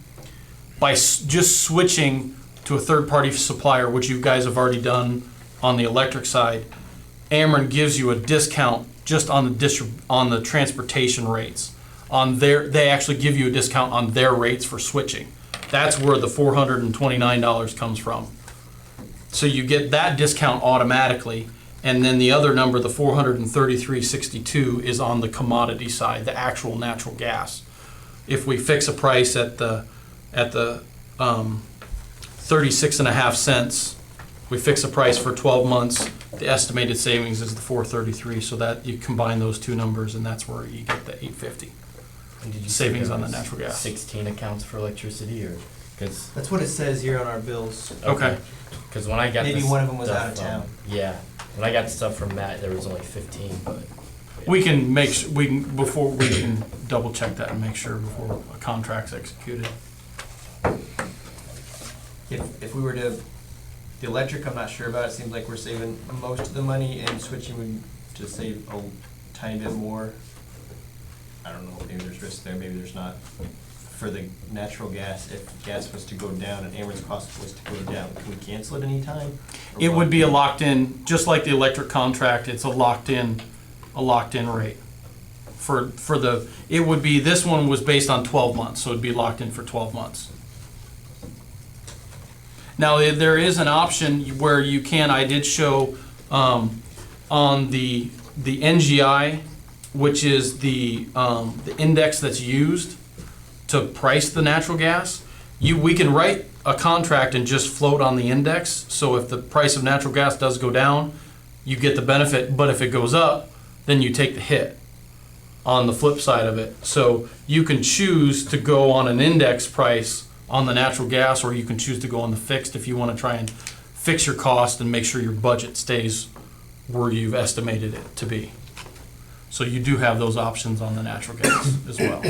by just switching to a third-party supplier, which you guys have already done on the electric side, Ameren gives you a discount just on the transportation rates. They actually give you a discount on their rates for switching. That's where the $429 comes from. So you get that discount automatically, and then the other number, the $433.62, is on the commodity side, the actual natural gas. If we fix a price at the 36.5 cents, we fix a price for 12 months, the estimated savings is the $433, so that you combine those two numbers, and that's where you get the $850. And did you Savings say on there the was natural gas. 16 accounts for electricity, or because That's what it says here on our bills. Okay. Because when I got Maybe the one of them was stuff out of town. Yeah, when I got the stuff from Matt, there was only 15, but We can double check that and make sure before a contract's executed. If we were to, the electric, I'm not sure about, it seems like we're saving most of the money, and switching would just save a tiny bit more. I don't know, maybe there's risk there, maybe there's not. For the natural gas, if gas was to go down and Ameren's cost was to go down, can we cancel it anytime? Or It what? would be a locked-in, just like the electric contract, it's a locked-in rate. This one was based on 12 months, so it'd be locked in for 12 months. Now, there is an option where you can, I did show on the NGI, which is the index that's used to price the natural gas. We can write a contract and just float on the index, so if the price of natural gas does go down, you get the benefit, but if it goes up, then you take the hit on the flip side of it. So you can choose to go on an index price on the natural gas, or you can choose to go on the fixed if you want to try and fix your cost and make sure your budget stays where you've estimated it to be. So you do have those options on the natural gas as well.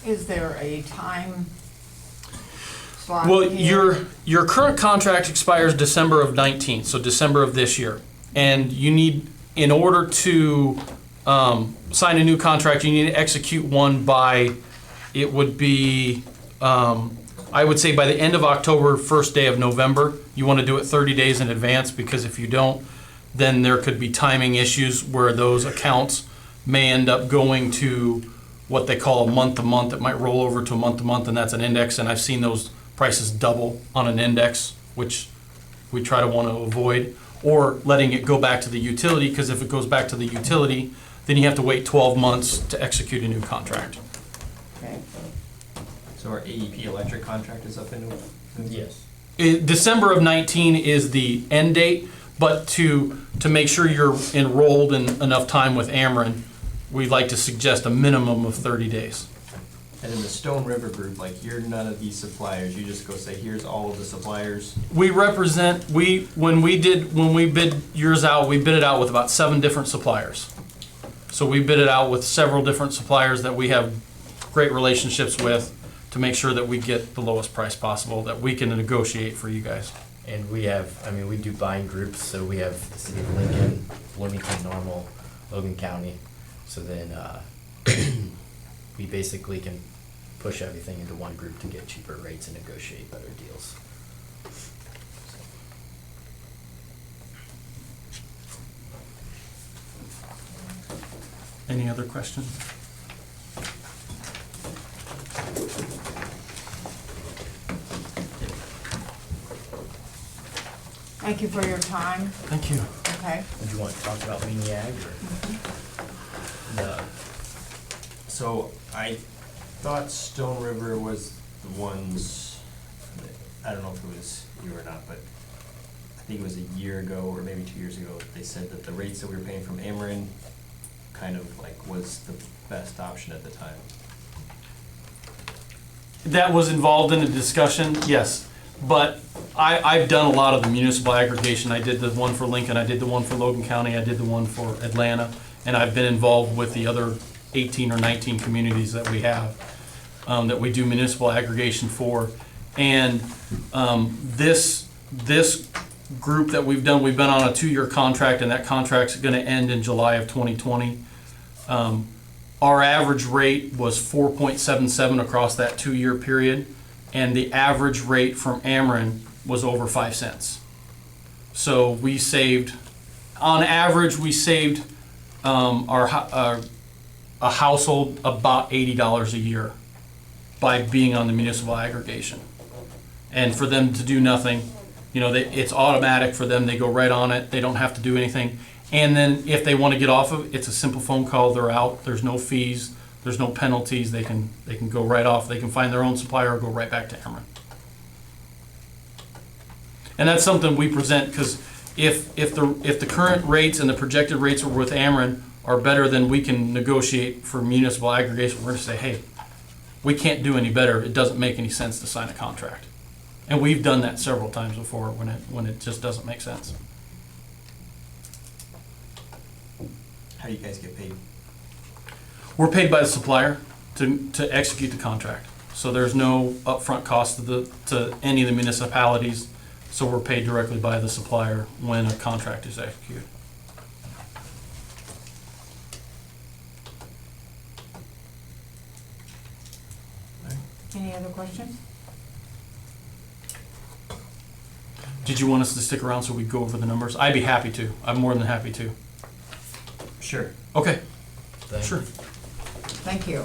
Is there a time slot? Well, here? your current contract expires December of 19, so December of this year. And you need, in order to sign a new contract, you need to execute one by, it would be, I would say by the end of October, first day of November. You want to do it 30 days in advance, because if you don't, then there could be timing issues where those accounts may end up going to what they call a month-to-month. It might roll over to a month-to-month, and that's an index, and I've seen those prices double on an index, which we try to want to avoid, or letting it go back to the utility, because if it goes back to the utility, then you have to wait 12 months to execute a new contract. Okay. So our AEP electric contract is up in Yes. December of 19 is the end date, but to make sure you're enrolled in enough time with Ameren, we'd like to suggest a minimum of 30 days. And in the Stone River group, like, you're none of these suppliers, you just go say, here's all of the suppliers. We represent, when we bid yours out, we bid it out with about 7 different suppliers. So we bid it out with several different suppliers that we have great relationships with to make sure that we get the lowest price possible, that we can negotiate for you guys. And we have, we do buying groups, so we have the city of Lincoln, Bloomington, Normal, Logan County. So then we basically can push everything into one group to get cheaper rates and negotiate better deals. Any other questions? Thank you for your time. Thank you. Okay. Would you want to talk about MEAG or? No. So I thought Stone River was the ones, I don't know if it was you or not, but I think it was a year ago or maybe 2 years ago, they said that the rates that we were paying from Ameren kind of like was the best option at the time. That was involved in a discussion, yes. But I've done a lot of the municipal aggregation. I did the one for Lincoln, I did the one for Logan County, I did the one for Atlanta, and I've been involved with the other 18 or 19 communities that we have, that we do municipal aggregation for. And this group that we've done, we've been on a 2-year contract, and that contract's gonna end in July of 2020. Our average rate was 4.77 across that 2-year period, and the average rate from Ameren was over 5 cents. So we saved, on average, we saved a household about $80 a year by being on the municipal aggregation. And for them to do nothing, it's automatic for them. They go right on it. They don't have to do anything. And then if they want to get off of it, it's a simple phone call. They're out. There's no fees. There's no penalties. They can go right off. They can find their own supplier or go right back to Ameren. And that's something we present, because if the current rates and the projected rates are with Ameren are better than we can negotiate for municipal aggregation, we're going to say, hey, we can't do any better. It doesn't make any sense to sign a contract. And we've done that several times before when it just doesn't make sense. How do you guys get paid? We're paid by the supplier to execute the contract. So there's no upfront cost to any of the municipalities. So we're paid directly by the supplier when a contract is executed. Any other questions? Did you want us to stick around so we go over the numbers? I'd be happy to. I'm more than happy to. Sure. Okay. Thank Sure. Thank you.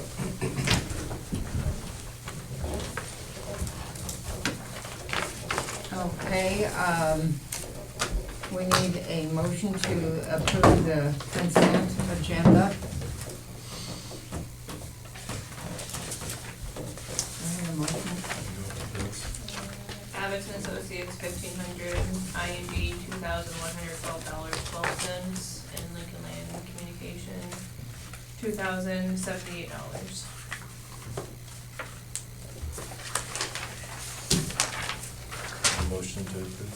Okay, we need a motion to approve the consent agenda. Do I hear a motion? Abbott's and Associates, $1,500, ING, $2,112.12, and Lincoln Land Communication, $2,078. Motion to approve.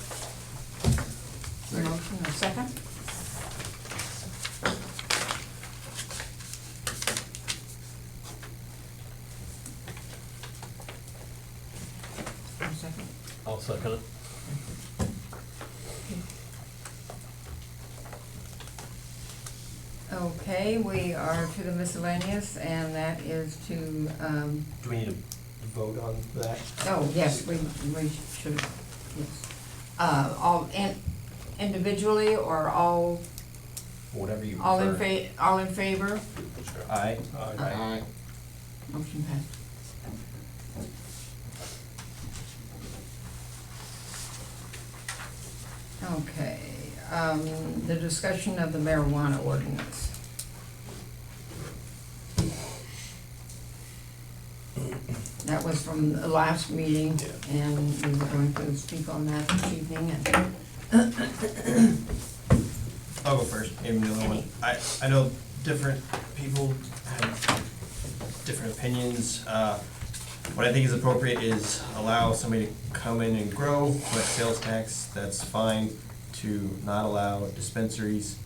Motion, a second? A second. I'll second it. Okay, we are to the miscellaneous, and that is to, Do we need to vote on that? oh, yes, we should, yes. All individually or all, Whatever you all in prefer. all in favor? Aye. Aye. Motion passed. Okay, the discussion of the marijuana ordinance. That was from the last meeting, and we were going to speak on that this evening, and I'll go first, maybe the other one. I know different people have different opinions. What I think is appropriate is allow somebody to come in and grow, collect sales tax, that's fine. To not allow dispensaries,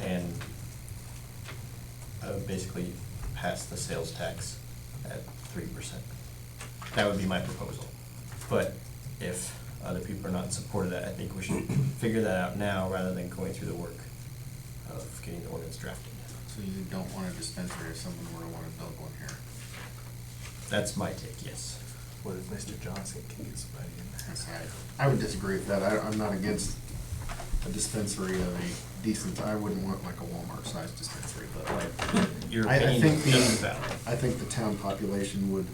and basically pass the sales tax at 3%. That would be my proposal. But if other people are not in support of that, I think we should figure that out now rather than going through the work of getting the ordinance drafted. So you don't want a dispensary if someone were to want to build one here? That's my take, yes. What if Mr. Johnson can get somebody in there? I would disagree with that. I'm not against a dispensary of a decent, I wouldn't want like a Walmart-sized dispensary, but like, Your I opinion think is just valid. I think the town population would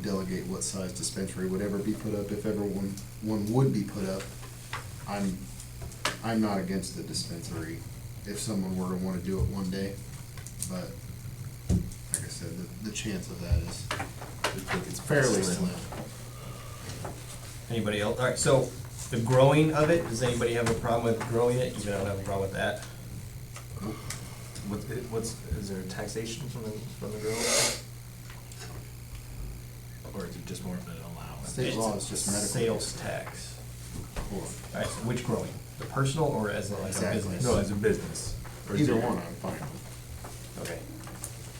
delegate what size dispensary would ever be put up, if ever one would be put up. I'm not against the dispensary if someone were to want to do it one day, but like I said, the chance of that is it's fairly slim. Anybody else? All right, so the growing of it, does anybody have a problem with growing it? Even I don't have a problem with that. Is there taxation from the grow? Or is it just more of an allowance? State law is just medical. Sales tax. Cool. All right, so which growing? The personal or as like a Exactly. business? No, as a business. Or is Either it- one, I'm fine with. Okay.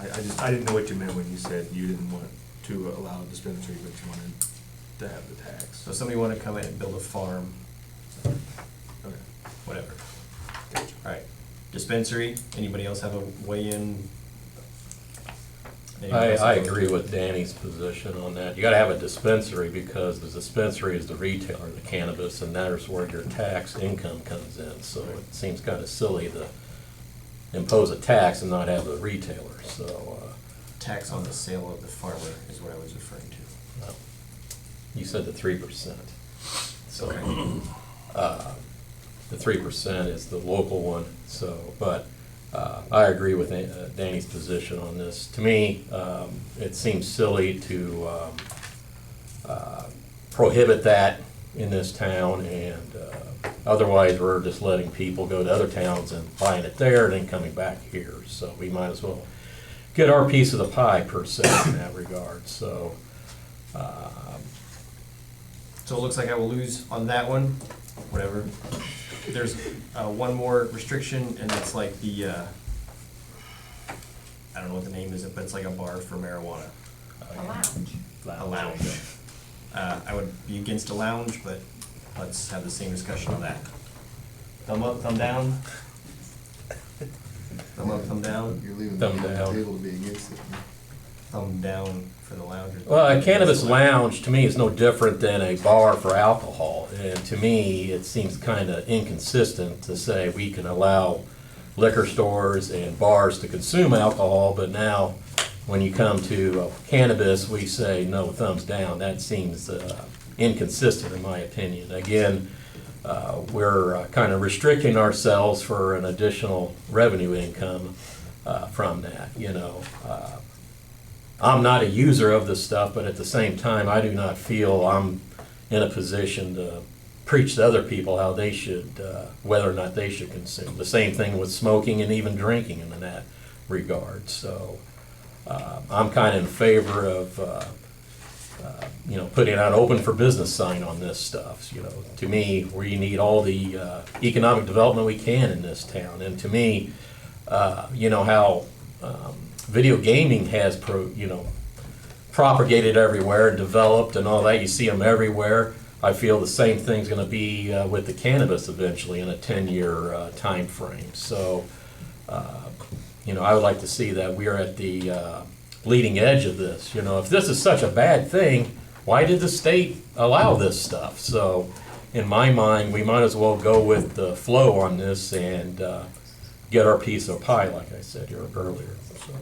I didn't know what you meant when you said you didn't want to allow a dispensary, but you wanted to have the tax. So somebody want to come in and build a farm, Okay. whatever. Gotcha. All right, dispensary, anybody else have a weigh-in? Anybody else I have a- agree with Danny's position on that. You gotta have a dispensary because the dispensary is the retailer, the cannabis, and there's where your tax income comes in. So it seems kind of silly to impose a tax and not have a retailer, so, Tax on the sale of the farmer is what I was referring to. no. You said the 3%. So, the 3% is the local one, so, but I agree with Danny's position on this. To me, it seems silly to prohibit that in this town, and otherwise we're just letting people go to other towns and buying it there and then coming back here. So we might as well get our piece of the pie, per se, in that regard, so. So it looks like I will lose on that one, whatever. There's one more restriction, and it's like the, I don't know what the name is, but it's like a bar for marijuana. A lounge. A lounge. I would be against a lounge, but let's have the same discussion on that. Thumb up, thumb down? Thumb up, thumb down? You're leaving Thumb the down. table to be against it. Thumb down for the lounge. or Well, a thumb cannabis against the lounge? lounge, to me, is no different than a bar for alcohol. And to me, it seems kind of inconsistent to say we can allow liquor stores and bars to consume alcohol, but now, when you come to cannabis, we say no, thumbs down. That seems inconsistent, in my opinion. Again, we're kind of restricting ourselves for an additional revenue income from that, you know. I'm not a user of this stuff, but at the same time, I do not feel I'm in a position to preach to other people how they should, whether or not they should consume. The same thing with smoking and even drinking in that regard. So I'm kind of in favor of, putting out open for business sign on this stuff. You know, to me, we need all the economic development we can in this town. And to me, how video gaming has propagated everywhere and developed and all that. You see them everywhere. I feel the same thing's going to be with the cannabis eventually in a 10-year time frame. So, I would like to see that we are at the leading edge of this. You know, if this is such a bad thing, why did the state allow this stuff? So, in my mind, we might as well go with the flow on this and get our piece of pie, like I said here earlier. So.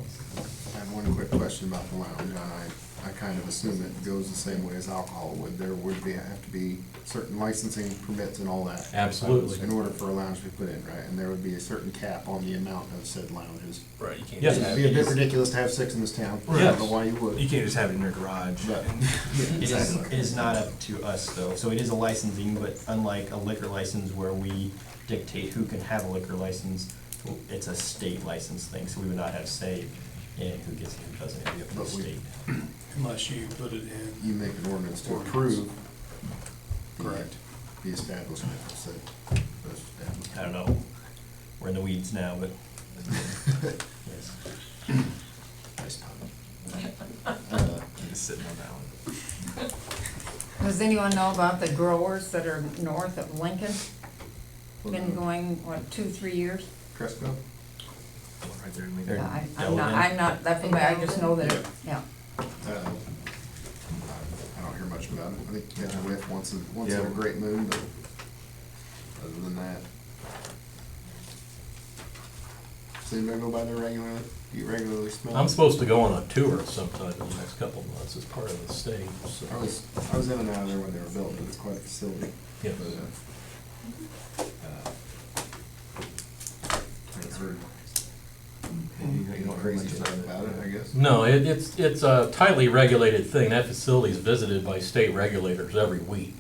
And one quick question about the lounge, and I kind of assume it goes the same way as alcohol would. There would have to be certain licensing permits and all that. Absolutely. In order for a lounge to be put in, right? And there would be a certain cap on the amount of said lounges. Right, you can't Yes. It'd be a bit ridiculous to have 6 in this town. I Yes. don't know why you would. can't just have it in your garage. But, It is not up to us though, so it is a licensing, but unlike a liquor license where we dictate who can have a liquor license, it's a state license thing, so we would not have say in who gets it, who doesn't, it'd be up to the But we- state. Unless you put it in. you make an ordinance to approve. Correct. The establishment of said establishment. I don't know, we're in the weeds now, but yes. Nice time. I'm just sitting on that one. Does anyone know about the growers that are north of Lincoln? Been going, what, 2-3 years? Cresco? Right there in Yeah, Lincoln. I'm not that familiar, I just know that, yeah. I don't hear much about it. I think you get a whiff once in a great moon, but other than that. So anybody go by there regularly? Do you regularly smell? I'm supposed to go on a tour sometime in the next couple of months as part of the stage, so. I was in and out of there when they were building it. It's quite a facility. Yes. But, I've heard. You don't hear much about it, I guess. No, it's a tightly regulated thing. That facility is visited by state regulators every week.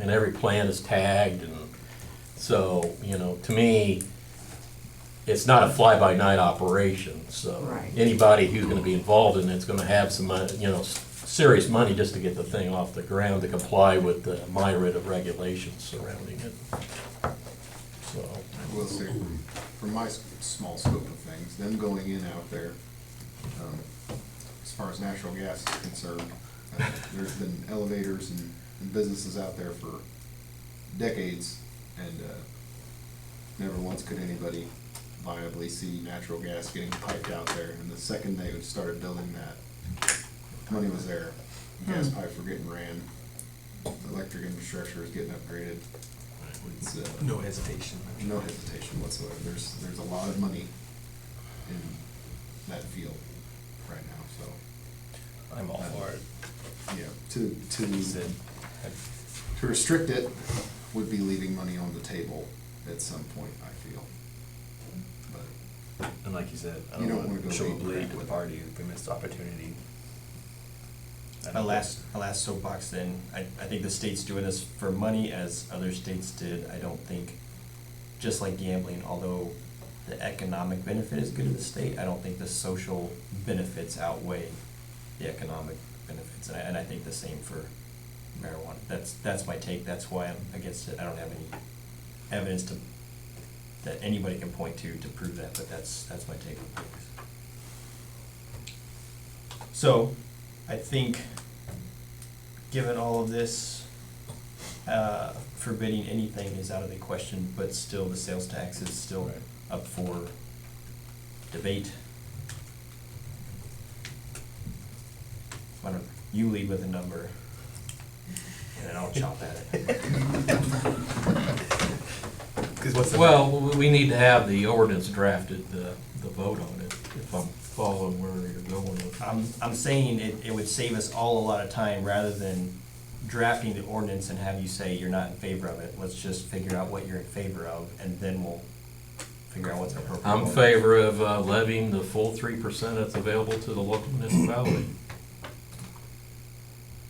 And every plant is tagged, and so, you know, to me, it's not a fly-by-night operation, so. Right. Anybody who's gonna be involved in it's gonna have some, serious money just to get the thing off the ground to comply with the myriad of regulations surrounding it. So. I will say, from my small scope of things, them going in out there, as far as natural gas is concerned, there's been elevators and businesses out there for decades, and never once could anybody viably see natural gas getting piped out there. And the second they started building that, money was there, gas pipes were getting ran, the electric infrastructure is getting upgraded. It's, No hesitation. no hesitation whatsoever. There's a lot of money in that field right now, so. I'm all for it. Yeah, to restrict it would be leaving money on the table at some point, I feel. But And like you said, I You don't don't wanna want go to show a big blade crack to the with it. party if we missed the opportunity. My last soapbox then, I think the state's doing this for money as other states did. I don't think, just like gambling, although the economic benefit is good to the state, I don't think the social benefits outweigh the economic benefits. And I think the same for marijuana. That's my take. That's why I'm against it. I don't have any evidence that anybody can point to prove that, but that's my take on things. So, I think, given all of this, forbidding anything is out of the question, but still the sales tax is still up for debate. Why don't you lead with a number, and then I'll chop at it. Well, we need to have the ordinance drafted, the vote on it, if I'm following where you're going with it. I'm saying it would save us all a lot of time, rather than drafting the ordinance and have you say you're not in favor of it. Let's just figure out what you're in favor of, and then we'll figure out what's appropriate. I'm in favor of levying the full 3% that's available to the local municipality.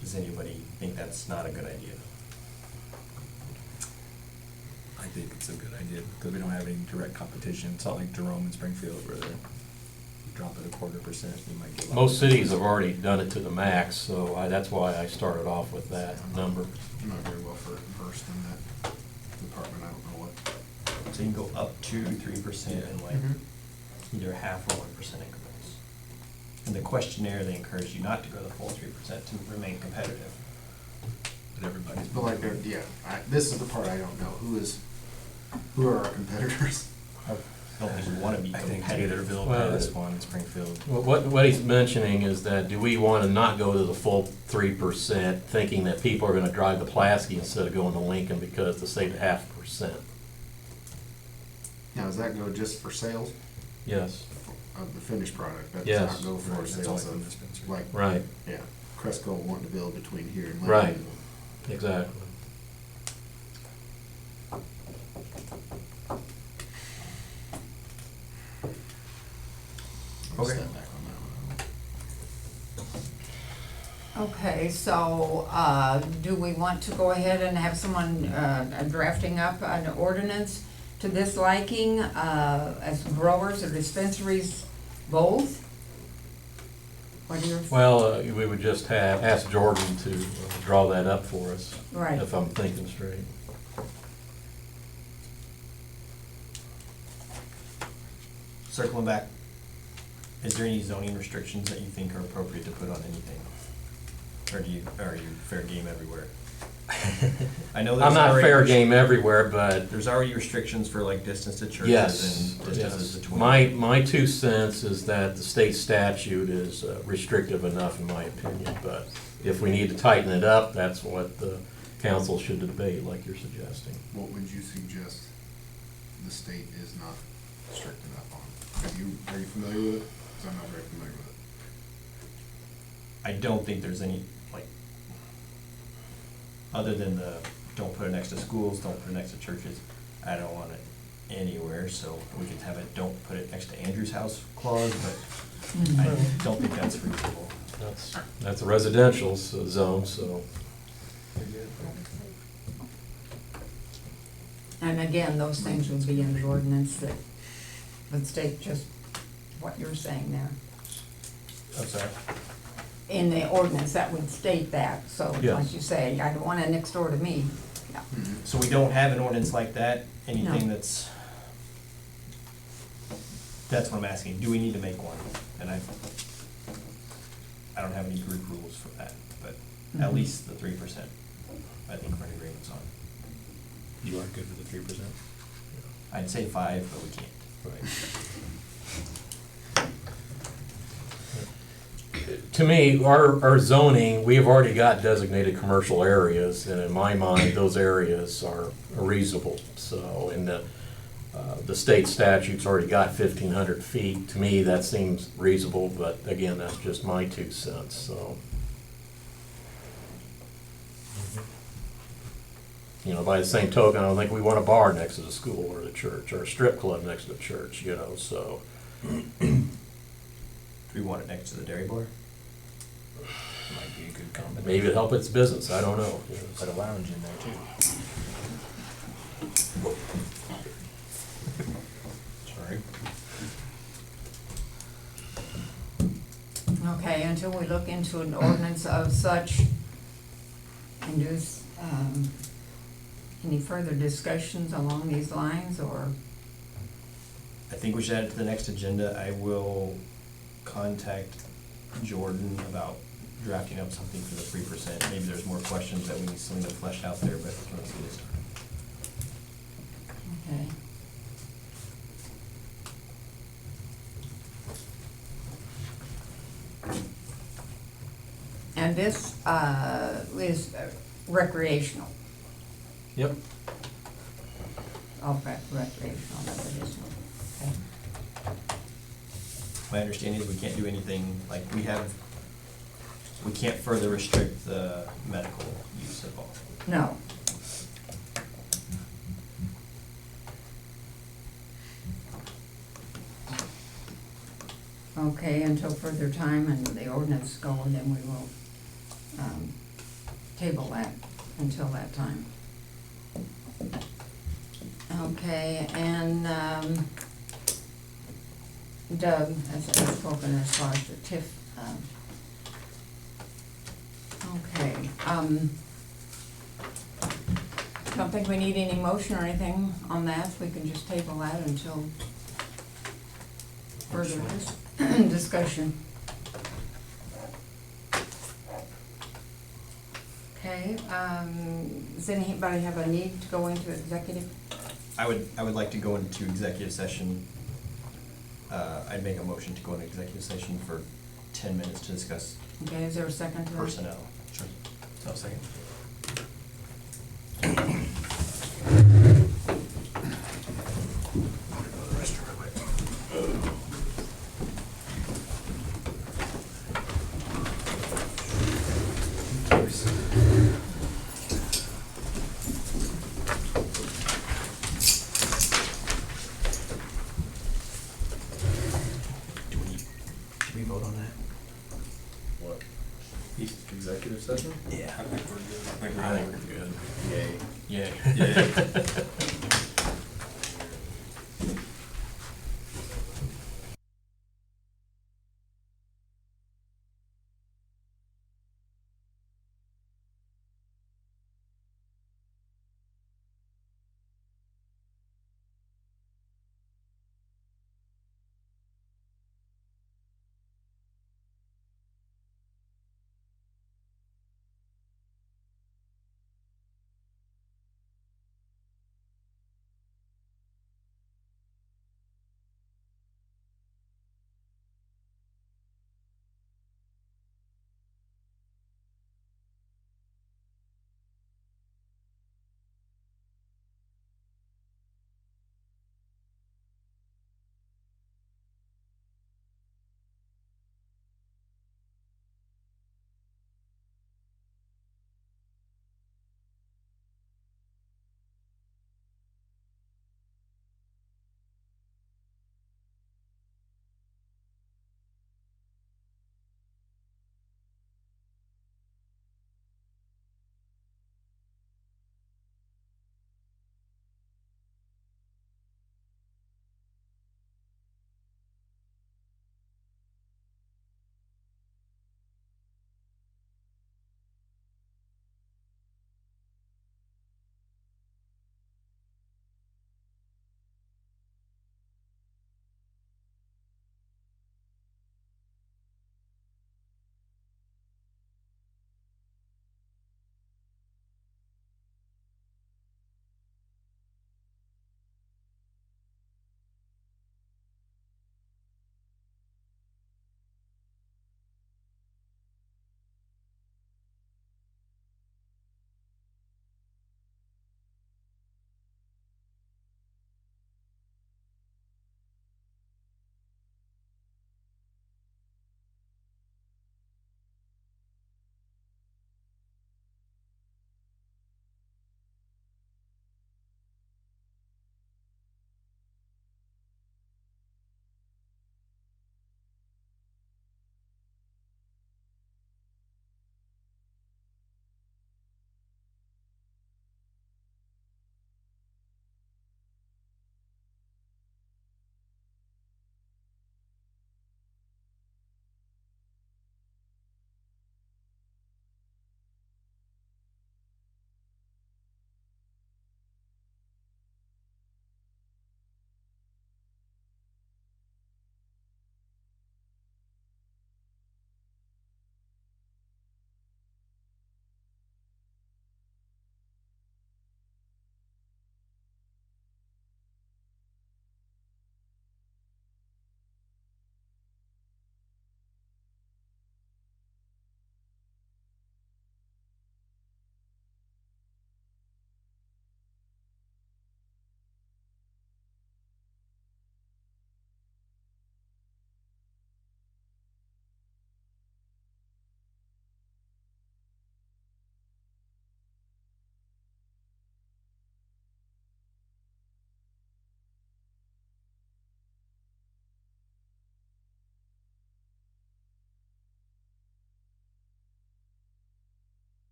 Does anybody think that's not a good idea? I think it's a good idea, because we don't have any direct competition. It's not like Jerome and Springfield where they drop it 0.25%, we might get. Most cities have already done it to the max, so that's why I started off with that number. I'm not very well versed in that department. I don't know what. So you can go up to 3% in like either half or 1% increments. In the questionnaire, they encourage you not to go the full 3% to remain competitive. But everybody's. But like, this is the part I don't know. Who are our competitors? I don't think we want to be I think competitive. Taylorville Well, passed one, Springfield. What he's mentioning is that, do we want to not go to the full 3%, thinking that people are going to drive to Pulaski instead of going to Lincoln because to save 0.5%? Now, does that go just for sales? Yes. of the finished product. That does Yes. not go for Right, that's sales only from of, dispensary. like, Right, yeah, Cresco wanting to build between here and Right. Lebanon. exactly. I'll Okay. step back on that one. Okay, so, do we want to go ahead and have someone, drafting up an ordinance to this liking, as growers or dispensaries both? What are your? Well, we would just ask Jordan to draw that up for us, Right. if I'm thinking straight. Circling back, is there any zoning restrictions that you think are appropriate to put on anything? Or are you fair game everywhere? I know there's I'm not already fair game everywhere, but There's already restrictions for like distance to churches yes, and distances yes. between. My 2 cents is that the state statute is restrictive enough, in my opinion, but if we need to tighten it up, that's what the council should debate, like you're suggesting. What would you suggest the state is not strict enough on? Are you familiar with it? Because I'm not very familiar with it. I don't think there's any, like, other than the, don't put it next to schools, don't put it next to churches, I don't want it anywhere, so we could have a don't put it next to Andrew's house clause, but I don't think that's reasonable. That's a residential zone, so. And again, those things would be in the ordinance that would state just what you're saying there. I'm sorry? In the ordinance, that would state that, so Yes. like you say, I don't want it next door to me. Yeah. So we don't have an ordinance like that, anything No. that's what I'm asking, do we need to make one? And I don't have any group rules for that, but at Mhm. least the 3%, I think we're in agreement on. You are good with the 3%? I'd say 5, but we can't. To me, our zoning, we have already got designated commercial areas, and in my mind, those areas are reasonable. So, in the state statute's already got 1,500 feet. To me, that seems reasonable, but again, that's just my 2 cents, so. You know, by the same token, I don't think we want a bar next to the school or the church, or a strip club next to the church, you know, so. Do we want it next to the dairy bar? Might be a good combination. Maybe it'd help its business, I don't know. Put a lounge in there too. Sorry. Okay, until we look into an ordinance of such, and do, any further discussions along these lines, or? I think we should add it to the next agenda. I will contact Jordan about drafting up something for the 3%. Maybe there's more questions that we need something to flesh out there, but let's get it started. Okay. And this is recreational, Yep. all recreational, not medicinal, okay? My understanding is we can't do anything, like, we can't further restrict the medical use of all. No. Okay, until further time and the ordinance go, and then we will table that until that time. Okay, and Doug has spoken as far as the TIF. Okay, don't think we need any motion or anything on that, we can just table that until further discussion. Okay, does anybody have a need to go into executive? I would like to go into executive session. I'd make a motion to go into executive session for 10 minutes to discuss Okay, is there a second to that? personnel. Sure. I'll second. Yeah, I think we're good. I think we're good. Yay. Yeah.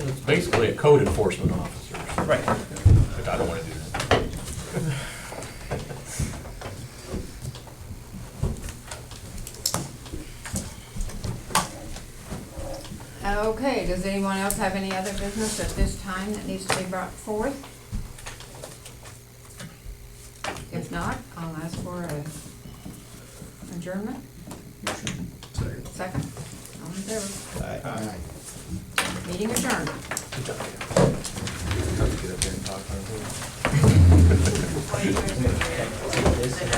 It's basically a code enforcement officer. Right. But I don't wanna do that. Okay, does anyone else have any other business at this time that needs to be brought forth? If not, I'll ask for a adjournment. Second. All in favor? Aye. Meeting adjourned. Good job. Get up there and talk. What do you guys do?